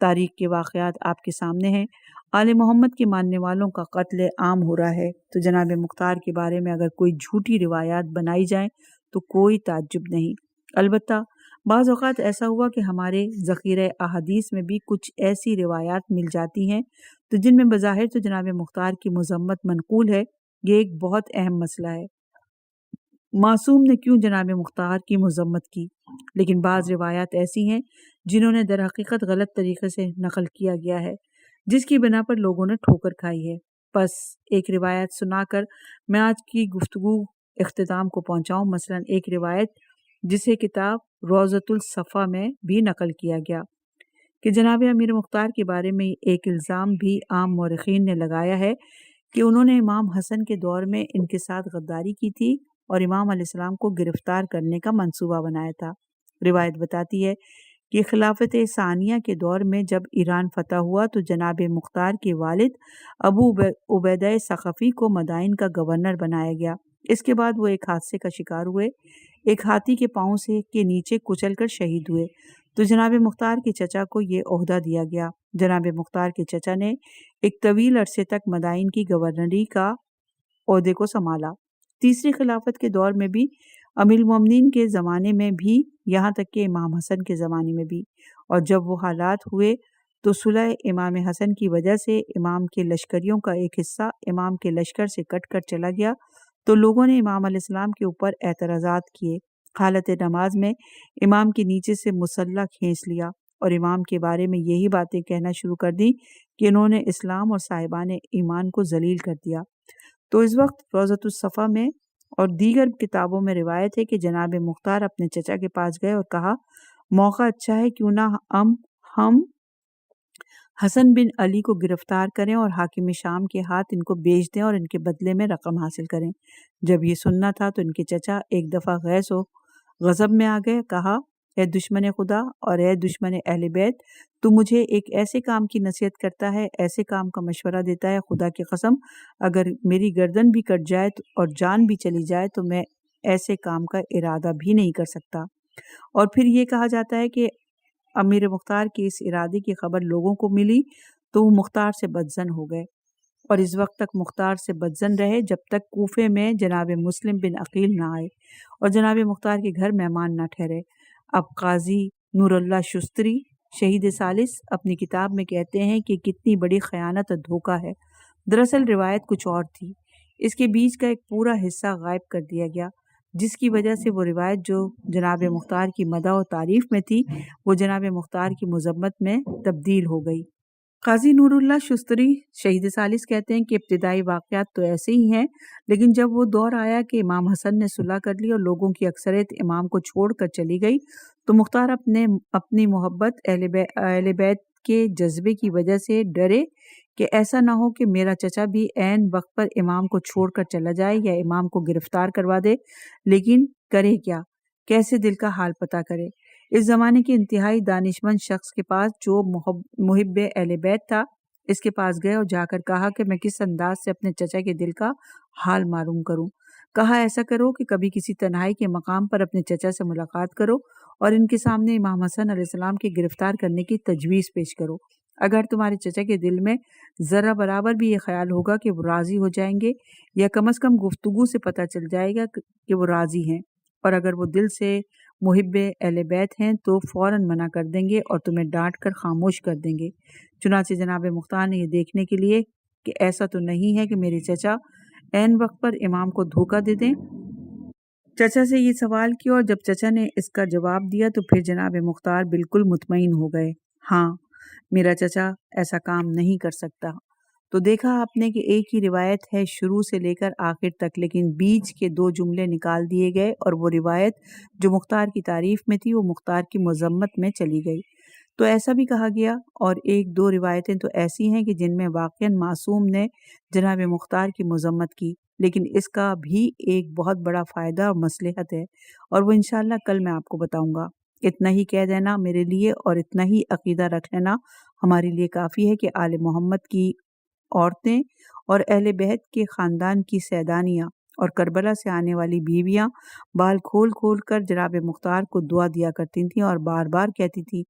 تاریخ کے واقعات آپ کے سامنے ہیں، آل محمد کے ماننے والوں کا قتل عام ہو رہا ہے، تو جناب مختار کے بارے میں اگر کوئی جھوٹی روایات بنائی جائیں تو کوئی تعجب نہیں۔ البتہ بعض اوقات ایسا ہوا کہ ہمارے ذخیرہ احادیث میں بھی کچھ ایسی روایات مل جاتی ہیں تو جن میں بظاہر تو جناب مختار کی مذمت منقول ہے، یہ ایک بہت اہم مسئلہ ہے، معصوم نے کیوں جناب مختار کی مذمت کی، لیکن بعض روایات ایسی ہیں جنہوں نے در حقیقت غلط طریقے سے نقل کیا گیا ہے، جس کی بنا پر لوگوں نے ٹھوکر کھائی ہے۔ بس ایک روایت سنا کر میں آج کی گفتگو اختتام کو پہنچاؤں، مثلا ایک روایت جسے کتاب روضۃ الصفا میں بھی نقل کیا گیا کہ جناب امیر مختار کے بارے میں ایک الزام بھی عام مورخین نے لگایا ہے کہ انہوں نے امام حسن کے دور میں ان کے ساتھ غداری کی تھی اور امام علیہ السلام کو گرفتار کرنے کا منصوبہ بنایا تھا۔ روایت بتاتی ہے کہ خلافت ثانیہ کے دور میں جب ایران فتح ہوا تو جناب مختار کے والد ابو عبیدہ ثقفی کو مدائن کا گورنر بنایا گیا۔ اس کے بعد وہ ایک حادثے کا شکار ہوئے، ایک ہاتھی کے پاؤں سے کے نیچے کچل کر شہید ہوئے، تو جناب مختار کے چچا کو یہ عہدہ دیا گیا۔ جناب مختار کے چچا نے ایک طویل عرصے تک مدائن کی گورنری کا عہدے کو سنبھالا۔ تیسری خلافت کے دور میں بھی، امیر المومنین کے زمانے میں بھی، یہاں تک کہ امام حسن کے زمانے میں بھی، اور جب وہ حالات ہوئے تو صلح امام حسن کی وجہ سے امام کے لشکریوں کا ایک حصہ امام کے لشکر سے کٹ کر چلا گیا، تو لوگوں نے امام علیہ السلام کے اوپر اعتراضات کیے۔ حالت نماز میں امام کے نیچے سے مسلح کھینچ لیا اور امام کے بارے میں یہی باتیں کہنا شروع کر دی کہ انہوں نے اسلام اور صاحبان ایمان کو ذلیل کر دیا۔ تو اس وقت روضۃ الصفا میں اور دیگر کتابوں میں روایت ہے کہ جناب مختار اپنے چچا کے پاس گئے اور کہا، موقع اچھا ہے، کیوں نہ ہم حسن بن علی کو گرفتار کریں اور حاکم شام کے ہاتھ ان کو بیچ دیں اور ان کے بدلے میں رقم حاصل کریں۔ جب یہ سننا تھا تو ان کے چچا ایک دفعہ غیظ و غضب میں آ گئے، کہا، اے دشمن خدا اور اے دشمن اہل بیت، تو مجھے ایک ایسے کام کی نصیحت کرتا ہے، ایسے کام کا مشورہ دیتا ہے، خدا کی قسم اگر میری گردن بھی کٹ جائے اور جان بھی چلی جائے تو میں ایسے کام کا ارادہ بھی نہیں کر سکتا۔ اور پھر یہ کہا جاتا ہے کہ امیر مختار کے اس ارادے کی خبر لوگوں کو ملی تو وہ مختار سے بدظن ہو گئے، اور اس وقت تک مختار سے بدظن رہے جب تک کوفے میں جناب مسلم بن عقیل نہ آئے اور جناب مختار کے گھر مہمان نہ ٹھہرے۔ اب قاضی نور اللہ شستری شہید ثالث اپنی کتاب میں کہتے ہیں کہ کتنی بڑی خیانت اور دھوکہ ہے۔ دراصل روایت کچھ اور تھی، اس کے بیچ کا ایک پورا حصہ غائب کر دیا گیا، جس کی وجہ سے وہ روایت جو جناب مختار کی مدح و تعریف میں تھی وہ جناب مختار کی مذمت میں تبدیل ہو گئی۔ قاضی نور اللہ شستری شہید ثالث کہتے ہیں کہ ابتدائی واقعات تو ایسے ہی ہیں، لیکن جب وہ دور آیا کہ امام حسن نے صلح کر لی اور لوگوں کی اکثریت امام کو چھوڑ کر چلی گئی تو مختار اپنی محبت اہل بیت کے جذبے کی وجہ سے ڈرے کہ ایسا نہ ہو کہ میرا چچا بھی عین وقت پر امام کو چھوڑ کر چلا جائے یا امام کو گرفتار کروا دے، لیکن کرے کیا، کیسے دل کا حال پتہ کرے۔ اس زمانے کے انتہائی دانشمند شخص کے پاس جو محب اہل بیت تھا، اس کے پاس گئے اور جا کر کہا کہ میں کس انداز سے اپنے چچا کے دل کا حال معلوم کروں۔ کہا ایسا کرو کہ کبھی کسی تنہائی کے مقام پر اپنے چچا سے ملاقات کرو اور ان کے سامنے امام حسن علیہ السلام کے گرفتار کرنے کی تجویز پیش کرو۔ اگر تمہارے چچا کے دل میں ذرہ برابر بھی یہ خیال ہوگا کہ وہ راضی ہو جائیں گے، یا کم از کم گفتگو سے پتہ چل جائے گا کہ وہ راضی ہیں، اور اگر وہ دل سے محب اہل بیت ہیں تو فوراً منع کر دیں گے اور تمہیں ڈانٹ کر خاموش کر دیں گے۔ چنانچہ جناب مختار نے یہ دیکھنے کے لیے کہ ایسا تو نہیں ہے کہ میرے چچا عین وقت پر امام کو دھوکہ دے دیں، چچا سے یہ سوال کیا، اور جب چچا نے اس کا جواب دیا تو پھر جناب مختار بالکل مطمئن ہو گئے۔ ہاں، میرا چچا ایسا کام نہیں کر سکتا۔ تو دیکھا آپ نے کہ ایک ہی روایت ہے شروع سے لے کر آخر تک، لیکن بیچ کے دو جملے نکال دیے گئے اور وہ روایت جو مختار کی تعریف میں تھی وہ مختار کی مذمت میں چلی گئی۔ تو ایسا بھی کہا گیا، اور ایک دو روایتیں تو ایسی ہیں کہ جن میں واقعاً معصوم نے جناب مختار کی مذمت کی، لیکن اس کا بھی ایک بہت بڑا فائدہ اور مصلحت ہے، اور وہ انشاءاللہ کل میں آپ کو بتاؤں گا۔ اتنا ہی کہہ دینا میرے لیے اور اتنا ہی عقیدہ رکھ لینا ہمارے لیے کافی ہے کہ آل محمد کی عورتیں اور اہل بیت کے خاندان کی سیدانیاں اور کربلا سے آنے والی بیویاں بال کھول کھول کر جناب مختار کو دعا دیا کرتی تھیں اور بار بار کہتی تھیں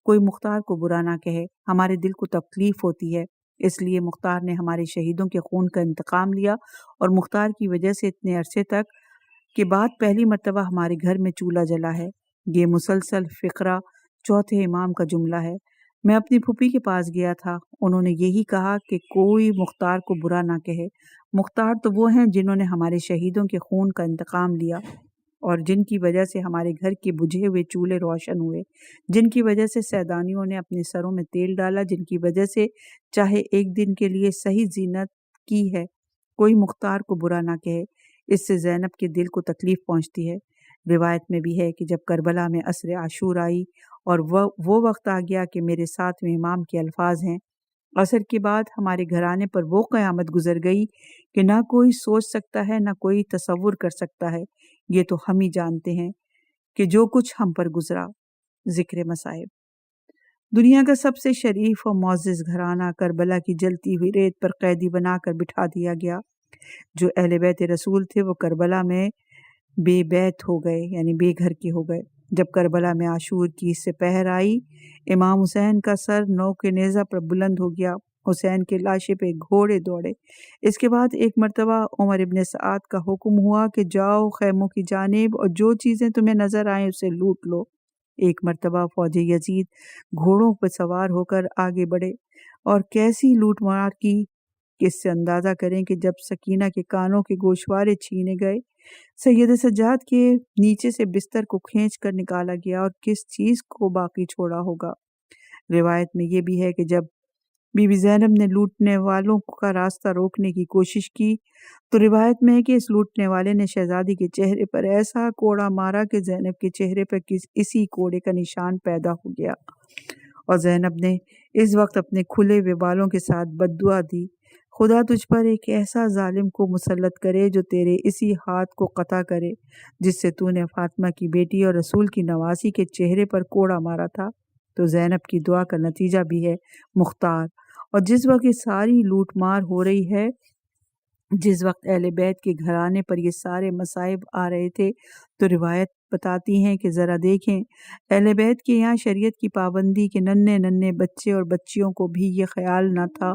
کوئی مختار کو برا نہ کہے، ہمارے دل کو تکلیف ہوتی ہے۔ اس لیے مختار نے ہمارے شہیدوں کے خون کا انتقام لیا، اور مختار کی وجہ سے اتنے عرصے تک کے بعد پہلی مرتبہ ہمارے گھر میں چولہا جلا ہے۔ یہ مسلسل فقرہ چوتھے امام کا جملہ ہے۔ میں اپنی پھوپھی کے پاس گیا تھا، انہوں نے یہی کہا کہ کوئی مختار کو برا نہ کہے۔ مختار تو وہ ہیں جنہوں نے ہمارے شہیدوں کے خون کا انتقام لیا، اور جن کی وجہ سے ہمارے گھر کے بجھے ہوئے چولہے روشن ہوئے، جن کی وجہ سے سیدانیوں نے اپنے سروں میں تیل ڈالا، جن کی وجہ سے چاہے ایک دن کے لیے صحیح زینت کی ہے۔ کوئی مختار کو برا نہ کہے، اس سے زینب کے دل کو تکلیف پہنچتی ہے۔ روایت میں بھی ہے کہ جب کربلا میں عصر عاشور آئی اور وہ وقت آ گیا کہ میرے ساتویں امام کے الفاظ ہیں، عصر کے بعد ہمارے گھرانے پر وہ قیامت گزر گئی کہ نہ کوئی سوچ سکتا ہے، نہ کوئی تصور کر سکتا ہے۔ یہ تو ہم ہی جانتے ہیں کہ جو کچھ ہم پر گزرا۔ ذکر مصائب۔ دنیا کا سب سے شریف اور معزز گھرانہ کربلا کی جلتی ہوئی ریت پر قیدی بنا کر بٹھا دیا گیا۔ جو اہل بیت رسول تھے وہ کربلا میں بے بیت ہو گئے، یعنی بے گھر کے ہو گئے۔ جب کربلا میں عاشور کی سپہر آئی، امام حسین کا سر نوک نیزہ پر بلند ہو گیا، حسین کے لاشے پہ گھوڑے دوڑے۔ اس کے بعد ایک مرتبہ عمر ابن سعد کا حکم ہوا کہ جاؤ خیموں کی جانب اور جو چیزیں تمہیں نظر آئیں اسے لوٹ لو۔ ایک مرتبہ فوج یزید گھوڑوں پر سوار ہو کر آگے بڑھے اور کیسی لوٹ مار کی کہ اس سے اندازہ کریں کہ جب سکینہ کے کانوں کے گوشوارے چھینے گئے، سید سجاد کے نیچے سے بستر کو کھینچ کر نکالا گیا اور کس چیز کو باقی چھوڑا ہوگا۔ روایت میں یہ بھی ہے کہ جب بی بی زینب نے لوٹنے والوں کا راستہ روکنے کی کوشش کی تو روایت میں ہے کہ اس لوٹنے والے نے شہزادی کے چہرے پر ایسا کوڑا مارا کہ زینب کے چہرے پر اسی کوڑے کا نشان پیدا ہو گیا، اور زینب نے اس وقت اپنے کھلے ہوئے بالوں کے ساتھ بد دعا دی، خدا تجھ پر ایک ایسا ظالم کو مسلط کرے جو تیرے اسی ہاتھ کو قطع کرے جس سے تو نے فاطمہ کی بیٹی اور رسول کی نواسی کے چہرے پر کوڑا مارا تھا۔ تو زینب کی دعا کا نتیجہ بھی ہے مختار، اور جس وقت یہ ساری لوٹ مار ہو رہی ہے جس وقت اہل بیت کے گھرانے پر یہ سارے مصائب آ رہے تھے تو روایت بتاتی ہیں کہ ذرا دیکھیں اہل بیت کے یہاں شریعت کی پابندی کے ننھے ننھے بچے اور بچیوں کو بھی یہ خیال نہ تھا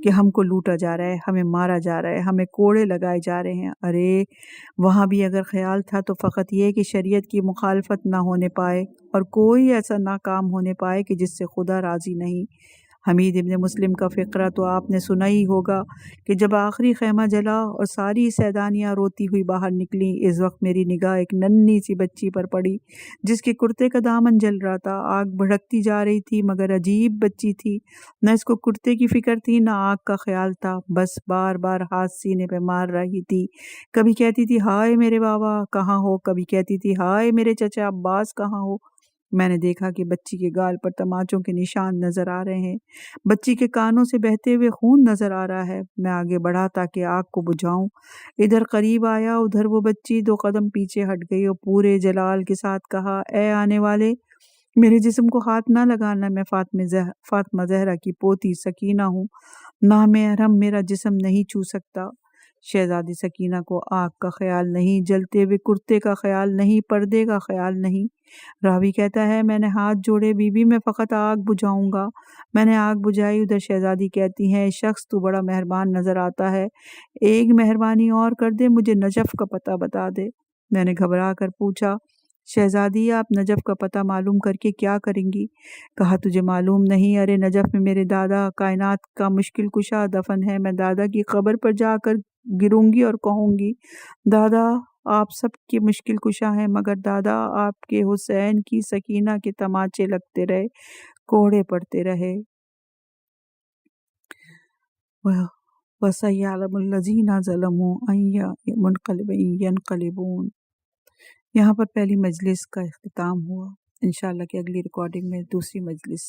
کہ ہم کو لوٹا جا رہا ہے، ہمیں مارا جا رہا ہے، ہمیں کوڑے لگائے جا رہے ہیں۔ ارے وہاں بھی اگر خیال تھا تو فقط یہ کہ شریعت کی مخالفت نہ ہونے پائے اور کوئی ایسا نہ کام ہونے پائے کہ جس سے خدا راضی نہیں۔ حمید ابن مسلم کا فقرہ تو آپ نے سنا ہی ہوگا کہ جب آخری خیمہ جلا اور ساری سیدانیاں روتی ہوئی باہر نکلیں، اس وقت میری نگاہ ایک ننھی سی بچی پر پڑی جس کے کرتے کا دامن جل رہا تھا۔ آگ بھڑکتی جا رہی تھی مگر عجیب بچی تھی، نہ اس کو کرتے کی فکر تھی نہ آگ کا خیال تھا، بس بار بار ہاتھ سینے پہ مار رہی تھی۔ کبھی کہتی تھی ہائے میرے بابا کہاں ہو، کبھی کہتی تھی ہائے میرے چچا عباس کہاں ہو۔ میں نے دیکھا کہ بچی کے گال پر تماچوں کے نشان نظر آ رہے ہیں، بچی کے کانوں سے بہتے ہوئے خون نظر آ رہا ہے۔ میں آگے بڑھا تاکہ آگ کو بجھاؤں، ادھر قریب آیا، ادھر وہ بچی 2 قدم پیچھے ہٹ گئی اور پورے جلال کے ساتھ کہا اے آنے والے میرے جسم کو ہاتھ نہ لگانا، میں فاطمہ زہرا کی پوتی سکینہ ہوں، نامحرم میرا جسم نہیں چھو سکتا۔ شہزادی سکینہ کو آگ کا خیال نہیں، جلتے ہوئے کرتے کا خیال نہیں، پردے کا خیال نہیں۔ راوی کہتا ہے میں نے ہاتھ جوڑے بی بی میں فقط آگ بجھاؤں گا۔ میں نے آگ بجھائی، ادھر شہزادی کہتی ہیں شخص تو بڑا مہربان نظر آتا ہے، ایک مہربانی اور کر دے، مجھے نجف کا پتہ بتا دے۔ میں نے گھبرا کر پوچھا شہزادی آپ نجف کا پتہ معلوم کر کے کیا کریں گی؟ کہا تجھے معلوم نہیں؟ ارے نجف میں میرے دادا کائنات کا مشکل کشا دفن ہے، میں دادا کی قبر پر جا کر گروں گی اور کہوں گی دادا آپ سب کے مشکل کشا ہیں مگر دادا آپ کے حسین کی سکینہ کے تماچے لگتے رہے، کوڑے پڑتے رہے۔ وَسَيَعْلَمُ الَّذِينَ ظَلَمُوا أَيَّ مُنْقَلِبٍ يَنْقَلِبُونَ۔ یہاں پر پہلی مجلس کا اختتام ہوا، انشاءاللہ کہ اگلی ریکارڈنگ میں دوسری مجلس